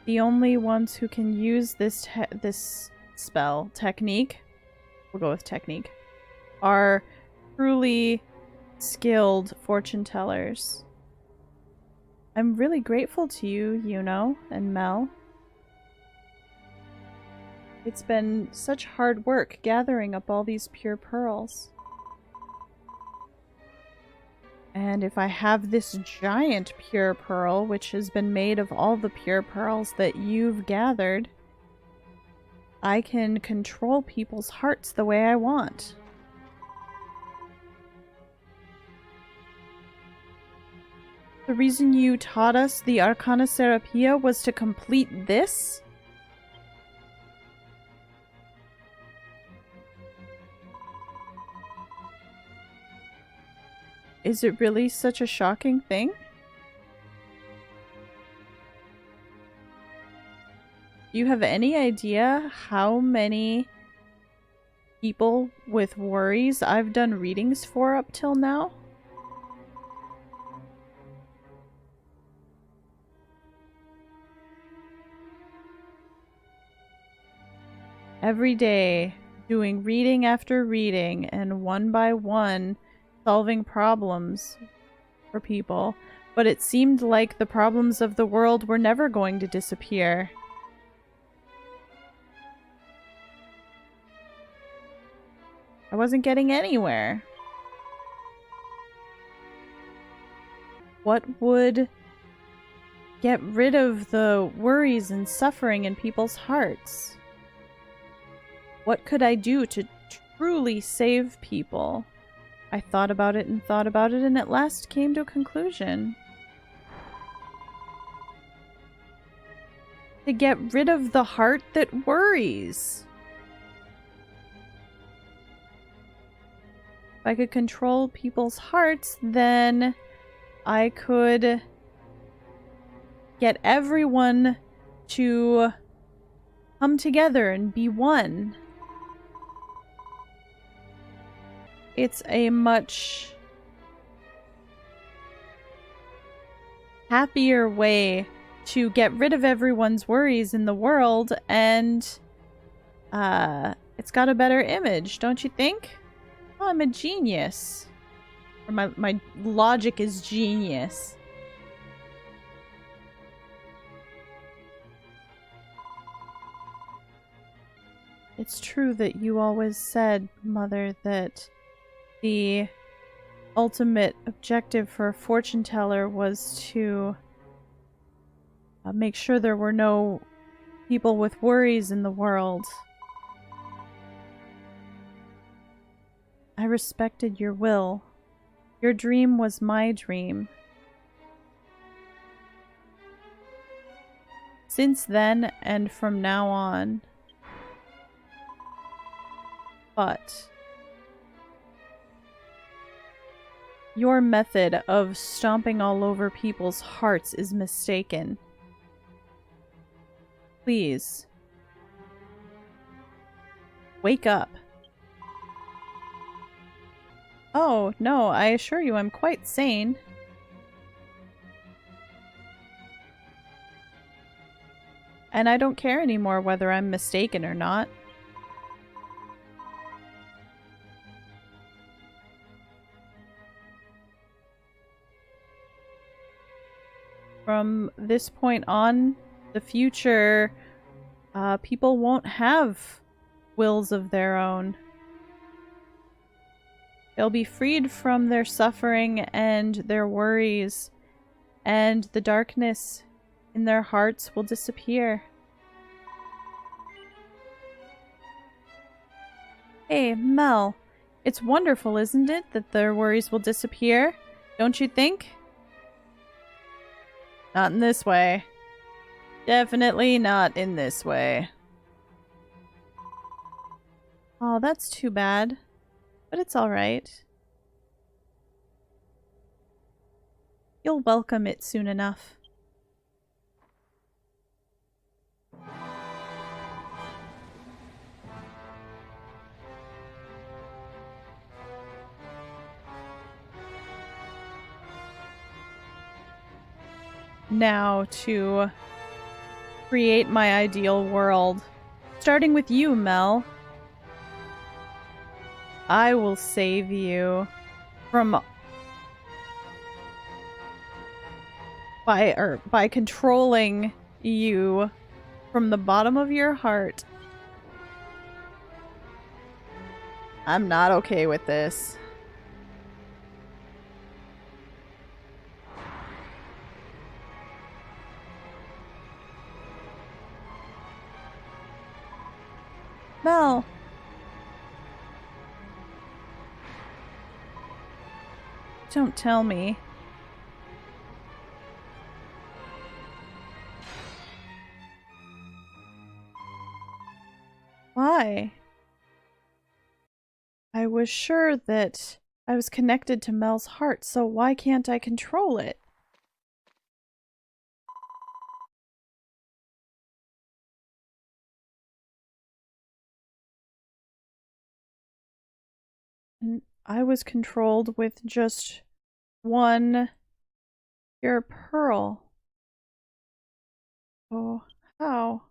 The only ones who can use this spell technique, we'll go with technique, are truly skilled fortune tellers. I'm really grateful to you, Yuno and Mel. It's been such hard work gathering up all these pure pearls. And if I have this giant pure pearl, which has been made of all the pure pearls that you've gathered, I can control people's hearts the way I want. The reason you taught us the Arcana Serapia was to complete this? Is it really such a shocking thing? Do you have any idea how many people with worries I've done readings for up till now? every day doing reading after reading and one by one solving problems for people, but it seemed like the problems of the world were never going to disappear. I wasn't getting anywhere. What would get rid of the worries and suffering in people's hearts? What could I do to truly save people? I thought about it and at last came to a conclusion. To get rid of the heart that worries. If I could control people's hearts, then I could get everyone to come together and be one. It's a much happier way to get rid of everyone's worries in the world, and it's got a better image, don't you think? Oh, I'm a genius. Or my logic is genius. It's true that you always said, Mother, that the ultimate objective for a fortune teller was to make sure there were no people with worries in the world. I respected your will. Your dream was my dream. Since then and from now on. But your method of stomping all over people's hearts is mistaken. Please. Wake up. Oh, no, I assure you I'm quite sane. And I don't care anymore whether I'm mistaken or not. From this point on, the future, people won't have wills of their own. They'll be freed from their suffering and their worries, and the darkness in their hearts will disappear. Hey, Mel, it's wonderful, isn't it, that their worries will disappear? Don't you think? Not in this way. Definitely not in this way. Oh, that's too bad. But it's alright. You'll welcome it soon enough. Now to create my ideal world. Starting with you, Mel. I will save you from by controlling you from the bottom of your heart. I'm not okay with this. Mel. Don't tell me. Why? I was sure that I was connected to Mel's heart, so why can't I control it? And I was controlled with just one pure pearl. Oh, how?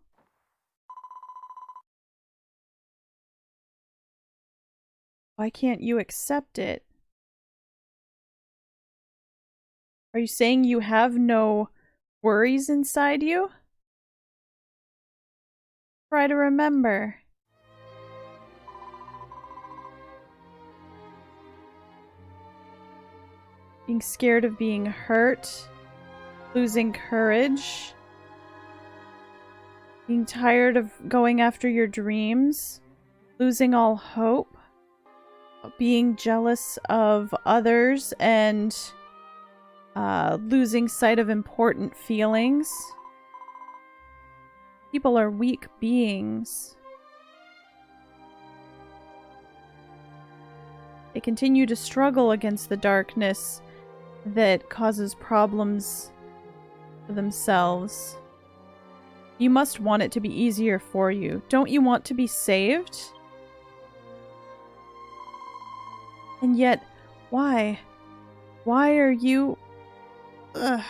Why can't you accept it? Are you saying you have no worries inside you? Try to remember. Being scared of being hurt, losing courage, being tired of going after your dreams, losing all hope, being jealous of others, and losing sight of important feelings. People are weak beings. They continue to struggle against the darkness that causes problems for themselves. You must want it to be easier for you. Don't you want to be saved? And yet, why? Why are you... Ugh.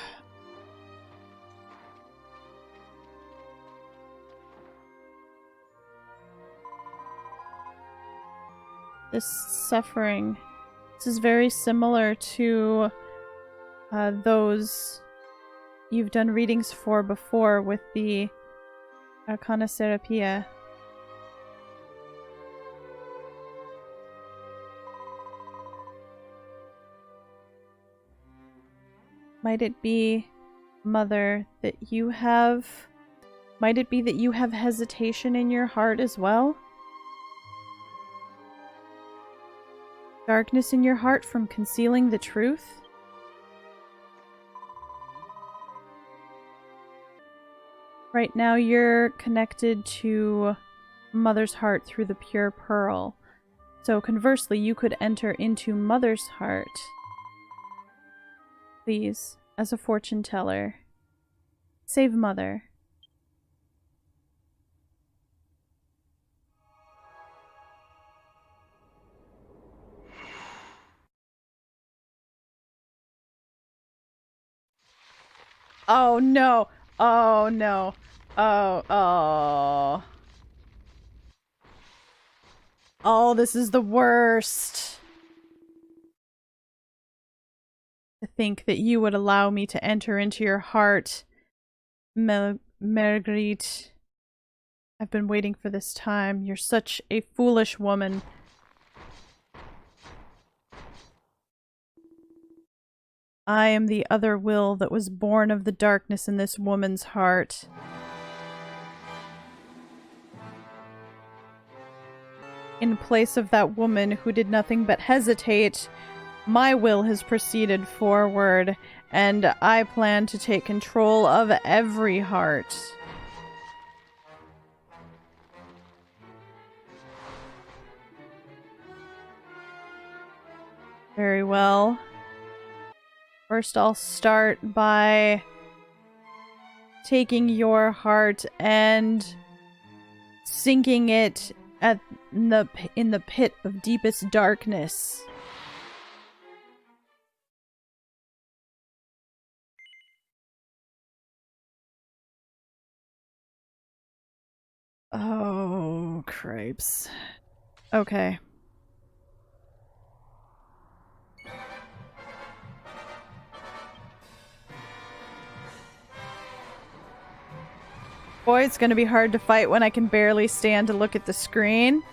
This suffering. This is very similar to those you've done readings for before with the Arcana Serapia. Might it be, Mother, that you have... Might it be that you have hesitation in your heart as well? Darkness in your heart from concealing the truth? Right now you're connected to Mother's heart through the pure pearl. So conversely, you could enter into Mother's heart. Please, as a fortune teller, save Mother. Oh no! Oh no! Oh. Oh, this is the worst. To think that you would allow me to enter into your heart, Marguerite. I've been waiting for this time. You're such a foolish woman. I am the other will that was born of the darkness in this woman's heart. In place of that woman who did nothing but hesitate, my will has proceeded forward, and I plan to take control of every heart. Very well. First, I'll start by taking your heart and sinking it in the pit of deepest darkness. Oh, cripes. Okay. Boy, it's gonna be hard to fight when I can barely stand to look at the screen.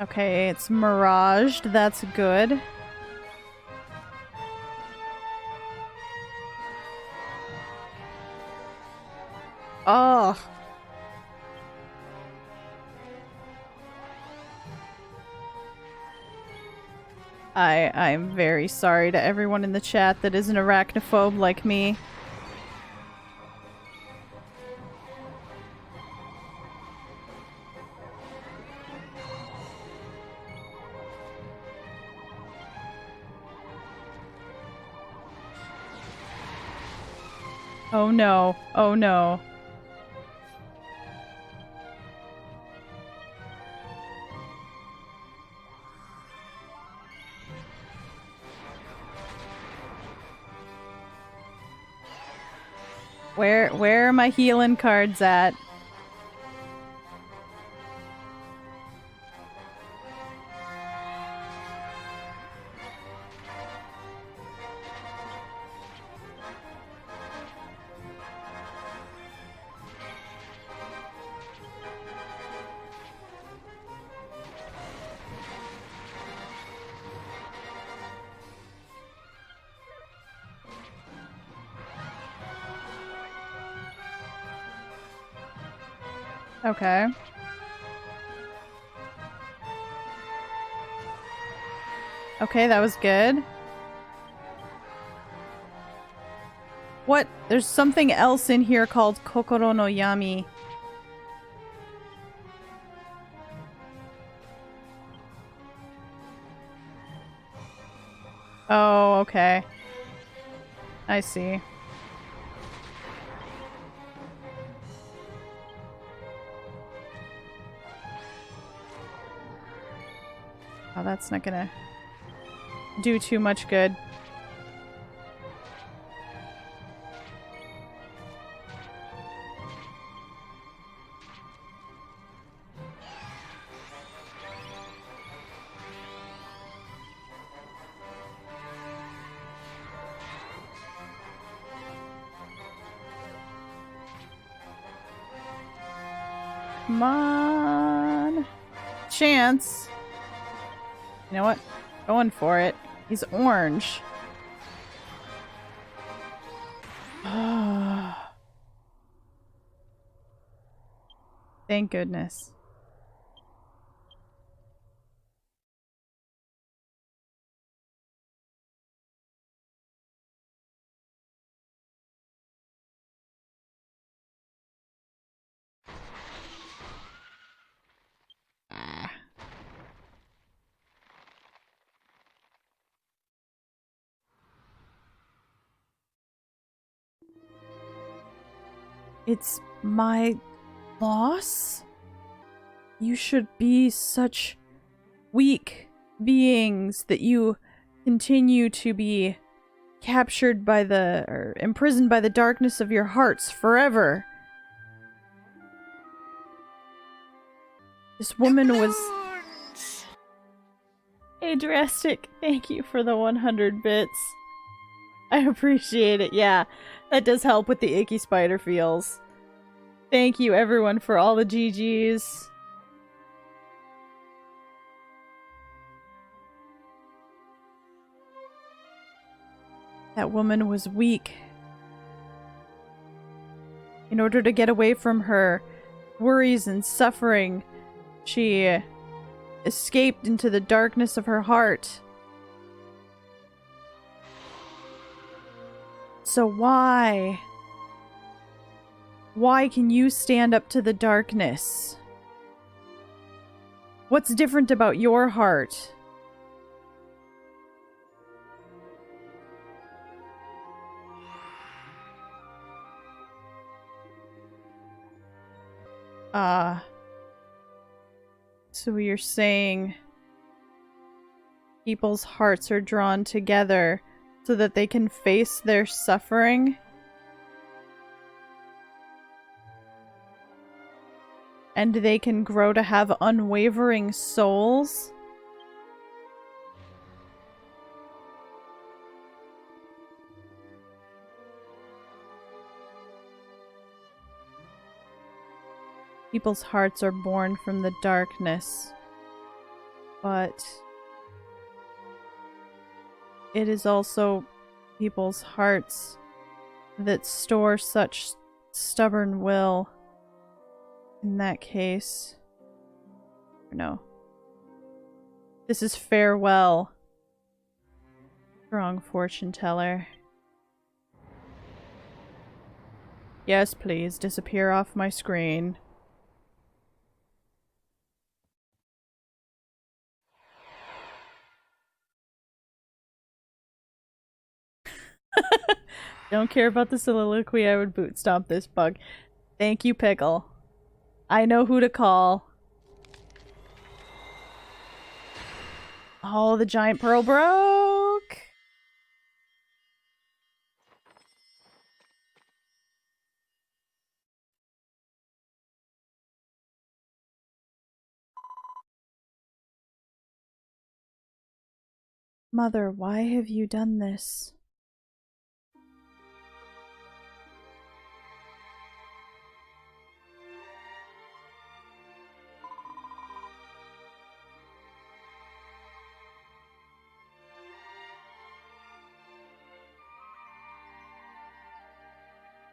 Okay, it's miraged. That's good. Oh. I'm very sorry to everyone in the chat that is an arachnophobe like me. Oh no. Oh no. Where are my healing cards at? Okay. Okay, that was good. What? There's something else in here called Kokoro no Yami. Oh, okay. I see. Oh, that's not gonna do too much good. Come on. Chance. You know what? Going for it. He's orange. Thank goodness. It's my loss? You should be such weak beings that you continue to be captured by or imprisoned by the darkness of your hearts forever. This woman was... Hey, Drastic, thank you for the 100 bits. I appreciate it, yeah. That does help with the icky spider feels. Thank you, everyone, for all the GGs. That woman was weak. In order to get away from her worries and suffering, she escaped into the darkness of her heart. So why? Why can you stand up to the darkness? What's different about your heart? So you're saying people's hearts are drawn together so that they can face their suffering? And they can grow to have unwavering souls? People's hearts are born from the darkness, but it is also people's hearts that store such stubborn will. In that case, no. This is farewell, strong fortune teller. Yes, please, disappear off my screen. Don't care about the soliloquy, I would boot stomp this bug. Thank you, Pickle. I know who to call. Oh, the giant pearl broke! Mother, why have you done this?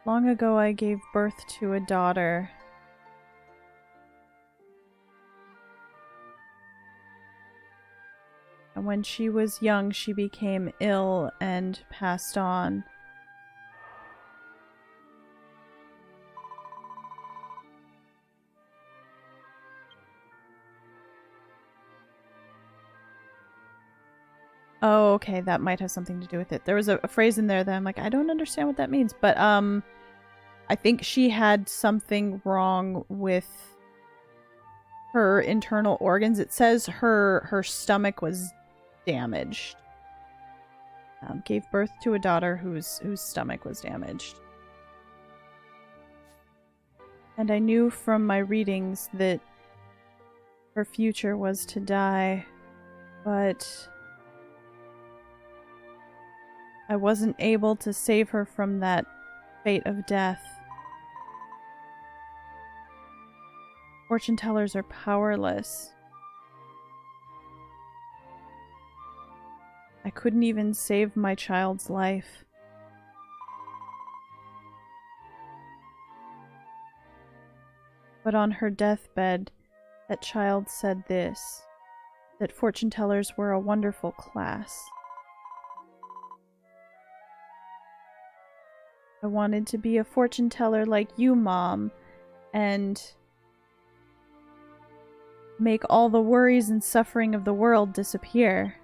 Long ago I gave birth to a daughter. And when she was young, she became ill and passed on. Oh, okay, that might have something to do with it. There was a phrase in there that I'm like, I don't understand what that means, but I think she had something wrong with her internal organs. It says her stomach was damaged. Gave birth to a daughter whose stomach was damaged. And I knew from my readings that her future was to die, but I wasn't able to save her from that fate of death. Fortune tellers are powerless. I couldn't even save my child's life. But on her deathbed, that child said this, that fortune tellers were a wonderful class. I wanted to be a fortune teller like you, Mom, and make all the worries and suffering of the world disappear.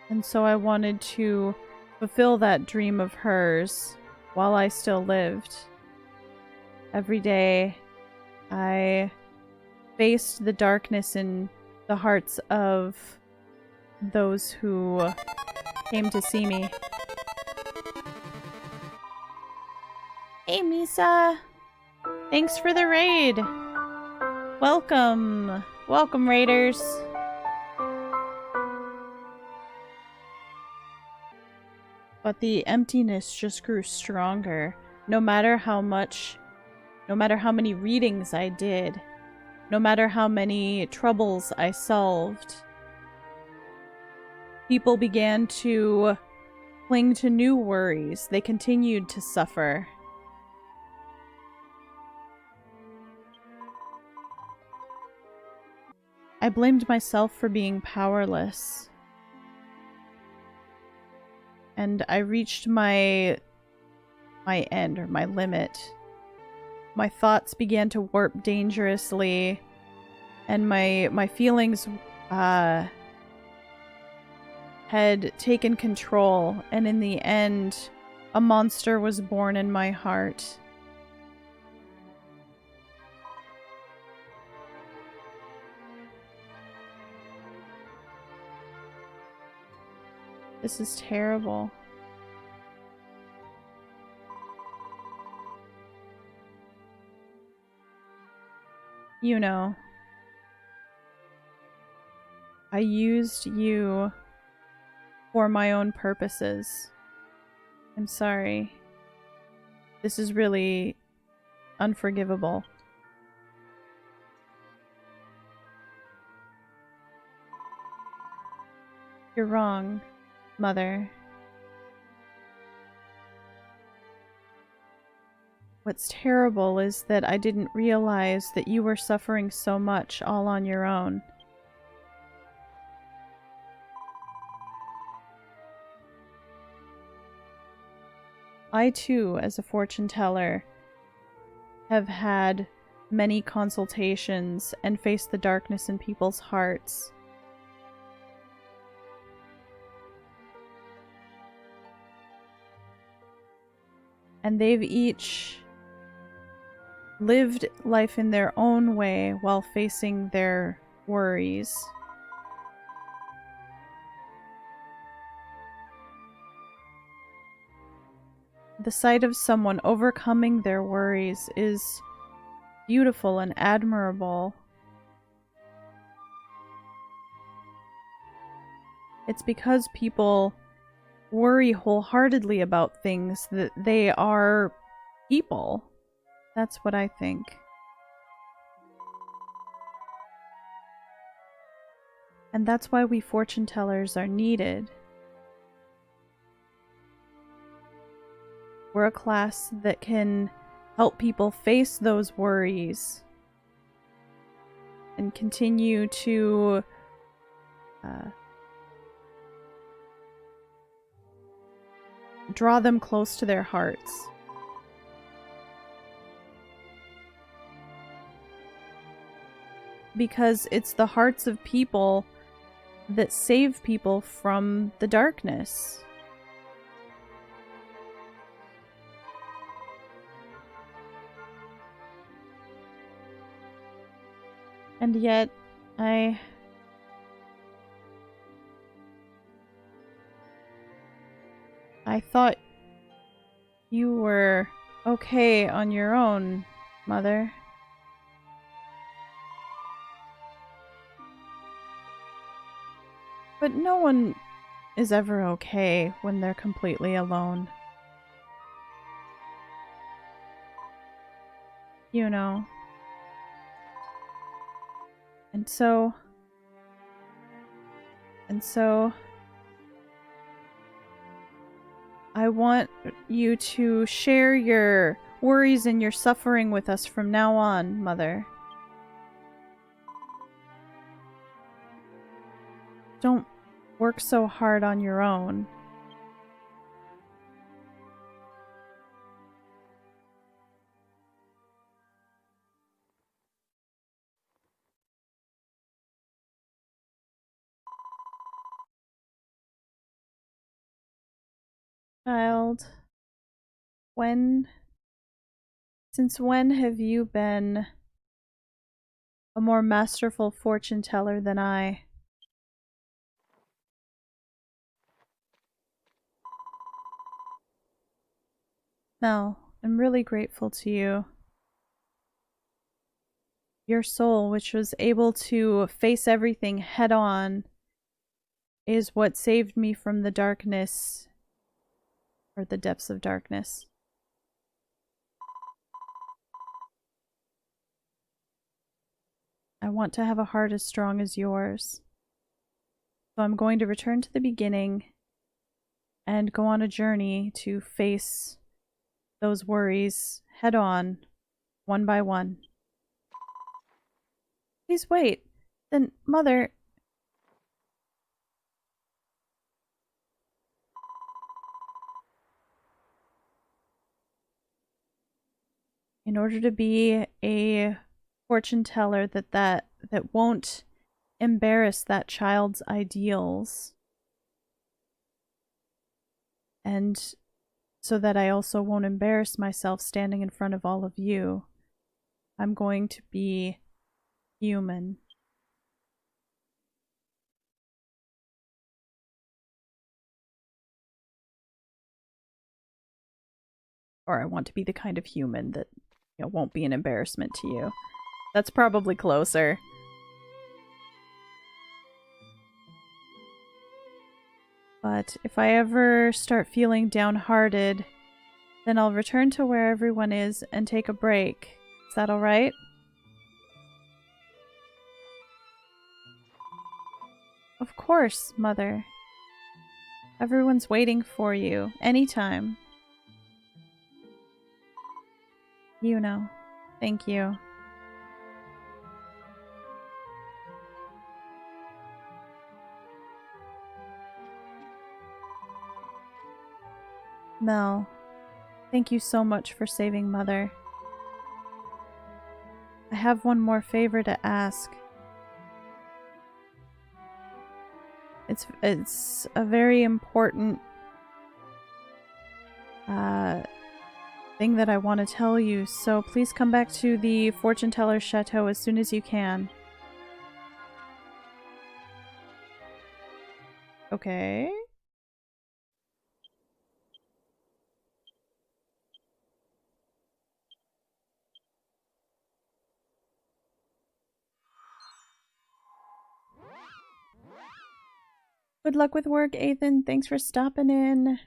And so I wanted to fulfill that dream of hers while I still lived. Every day, I faced the darkness in the hearts of those who came to see me. Hey, Misa! Thanks for the raid! Welcome! Welcome, raiders! But the emptiness just grew stronger. No matter how many readings I did, no matter how many troubles I solved, people began to cling to new worries. They continued to suffer. I blamed myself for being powerless. And I reached my end, or my limit. My thoughts began to warp dangerously, and my feelings had taken control, and in the end, a monster was born in my heart. This is terrible. You know, I used you for my own purposes. I'm sorry. This is really unforgivable. You're wrong, Mother. What's terrible is that I didn't realize that you were suffering so much all on your own. I too, as a fortune teller, have had many consultations and face the darkness in people's hearts. And they've each lived life in their own way while facing their worries. The sight of someone overcoming their worries is beautiful and admirable. It's because people worry wholeheartedly about things that they are people. That's what I think. And that's why we fortune tellers are needed. We're a class that can help people face those worries and continue to draw them close to their hearts. Because it's the hearts of people that save people from the darkness. And yet, I thought you were okay on your own, Mother. But no one is ever okay when they're completely alone. You know. And so I want you to share your worries and your suffering with us from now on, Mother. Don't work so hard on your own. Child, since when have you been a more masterful fortune teller than I? No, I'm really grateful to you. Your soul, which was able to face everything head on, is what saved me from the darkness, or the depths of darkness. I want to have a heart as strong as yours. So I'm going to return to the beginning and go on a journey to face those worries head on, one by one. Please wait. Then, Mother... In order to be a fortune teller that won't embarrass that child's ideals, and so that I also won't embarrass myself standing in front of all of you, I'm going to be human. Or I want to be the kind of human that, you know, won't be an embarrassment to you. That's probably closer. But if I ever start feeling downhearted, then I'll return to where everyone is and take a break. Is that alright? Of course, Mother. Everyone's waiting for you, anytime. You know. Thank you. Mel, thank you so much for saving Mother. I have one more favor to ask. It's a very important thing that I want to tell you, so please come back to the fortune teller's chateau as soon as you can. Okay. Good luck with work, Ethan. Thanks for stopping in.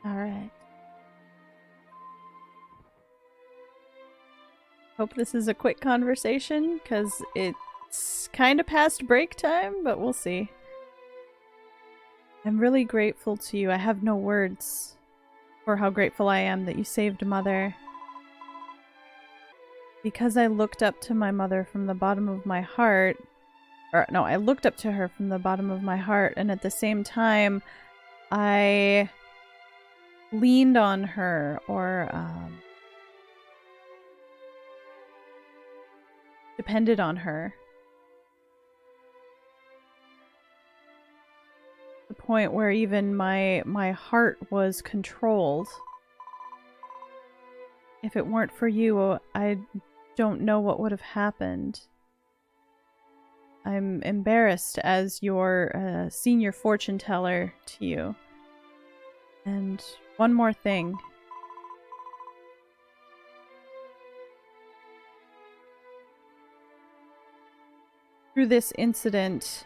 Alright. Hope this is a quick conversation, because it's kind of past break time, but we'll see. I'm really grateful to you. I have no words for how grateful I am that you saved Mother. Because I looked up to my mother from the bottom of my heart, or no, I looked up to her from the bottom of my heart, and at the same time, I leaned on her, or depended on her. The point where even my heart was controlled. If it weren't for you, I don't know what would have happened. I'm embarrassed as your senior fortune teller to you. And one more thing. Through this incident,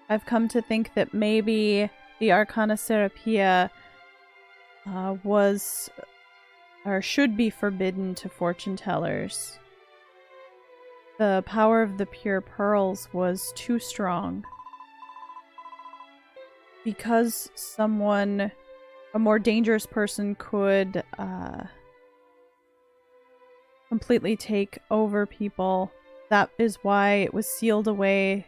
I've come to think that maybe the Arcana Serapia was or should be forbidden to fortune tellers. The power of the pure pearls was too strong. Because someone, a more dangerous person, could completely take over people, that is why it was sealed away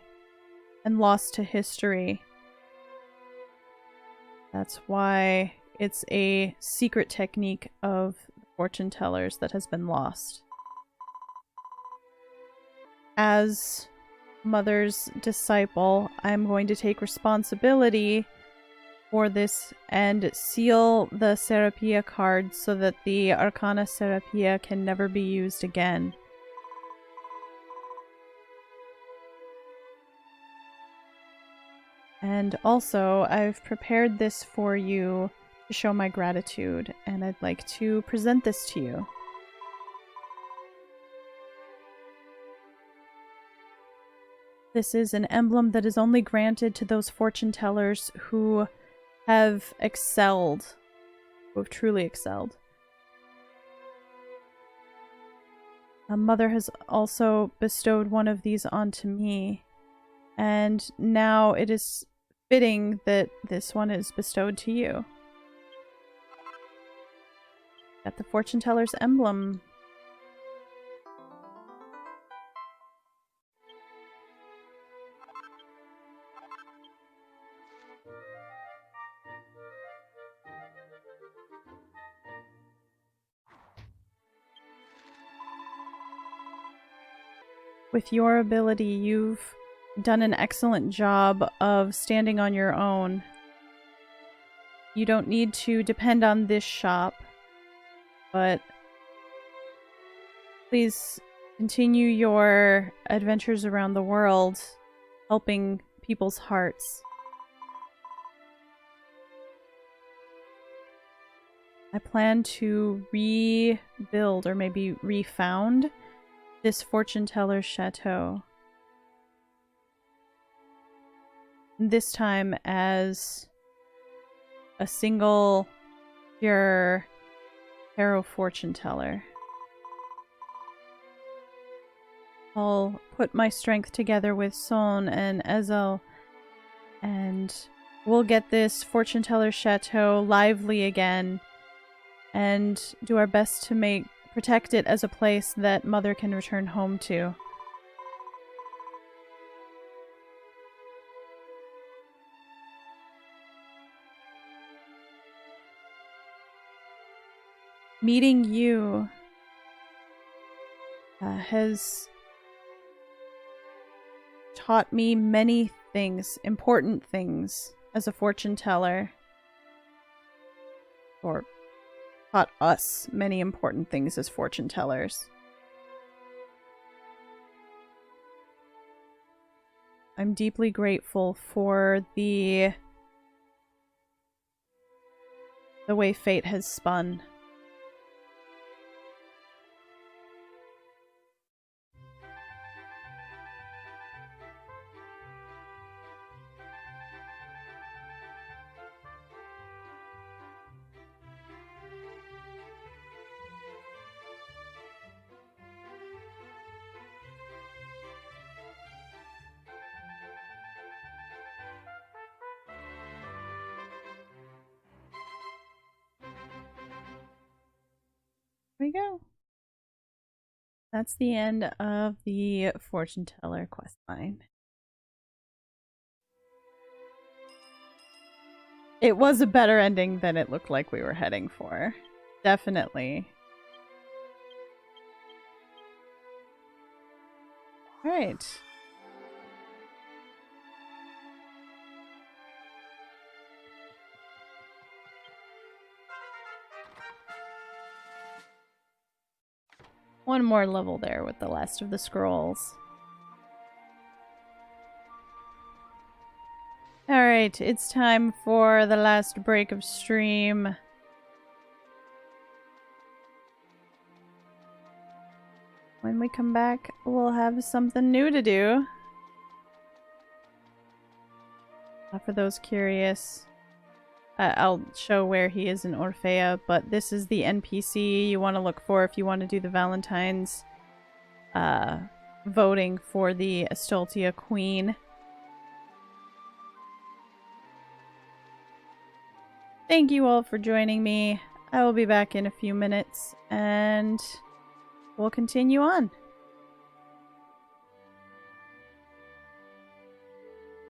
and lost to history. That's why it's a secret technique of fortune tellers that has been lost. As Mother's disciple, I'm going to take responsibility for this and seal the Serapia card so that the Arcana Serapia can never be used again. And also, I've prepared this for you to show my gratitude, and I'd like to present this to you. This is an emblem that is only granted to those fortune tellers who have excelled, who have truly excelled. Mother has also bestowed one of these onto me, and now it is fitting that this one is bestowed to you. Got the fortune teller's emblem. With your ability, you've done an excellent job of standing on your own. You don't need to depend on this shop, but please continue your adventures around the world, helping people's hearts. I plan to rebuild, or maybe refound, this fortune teller's chateau. This time as a single pure tarot fortune teller. I'll put my strength together with Son and Ezel and we'll get this fortune teller chateau lively again and do our best to protect it as a place that Mother can return home to. Meeting you has taught me many things, important things, as a fortune teller. Or taught us many important things as fortune tellers. I'm deeply grateful for the way fate has spun. There we go. That's the end of the fortune teller questline. It was a better ending than it looked like we were heading for. Definitely. Alright. One more level there with the last of the scrolls. Alright, it's time for the last break of stream. When we come back, we'll have something new to do. For those curious, I'll show where he is in Orphea, but this is the NPC you want to look for if you want to do the Valentine's voting for the Estoltia Queen. Thank you all for joining me. I will be back in a few minutes, and we'll continue on.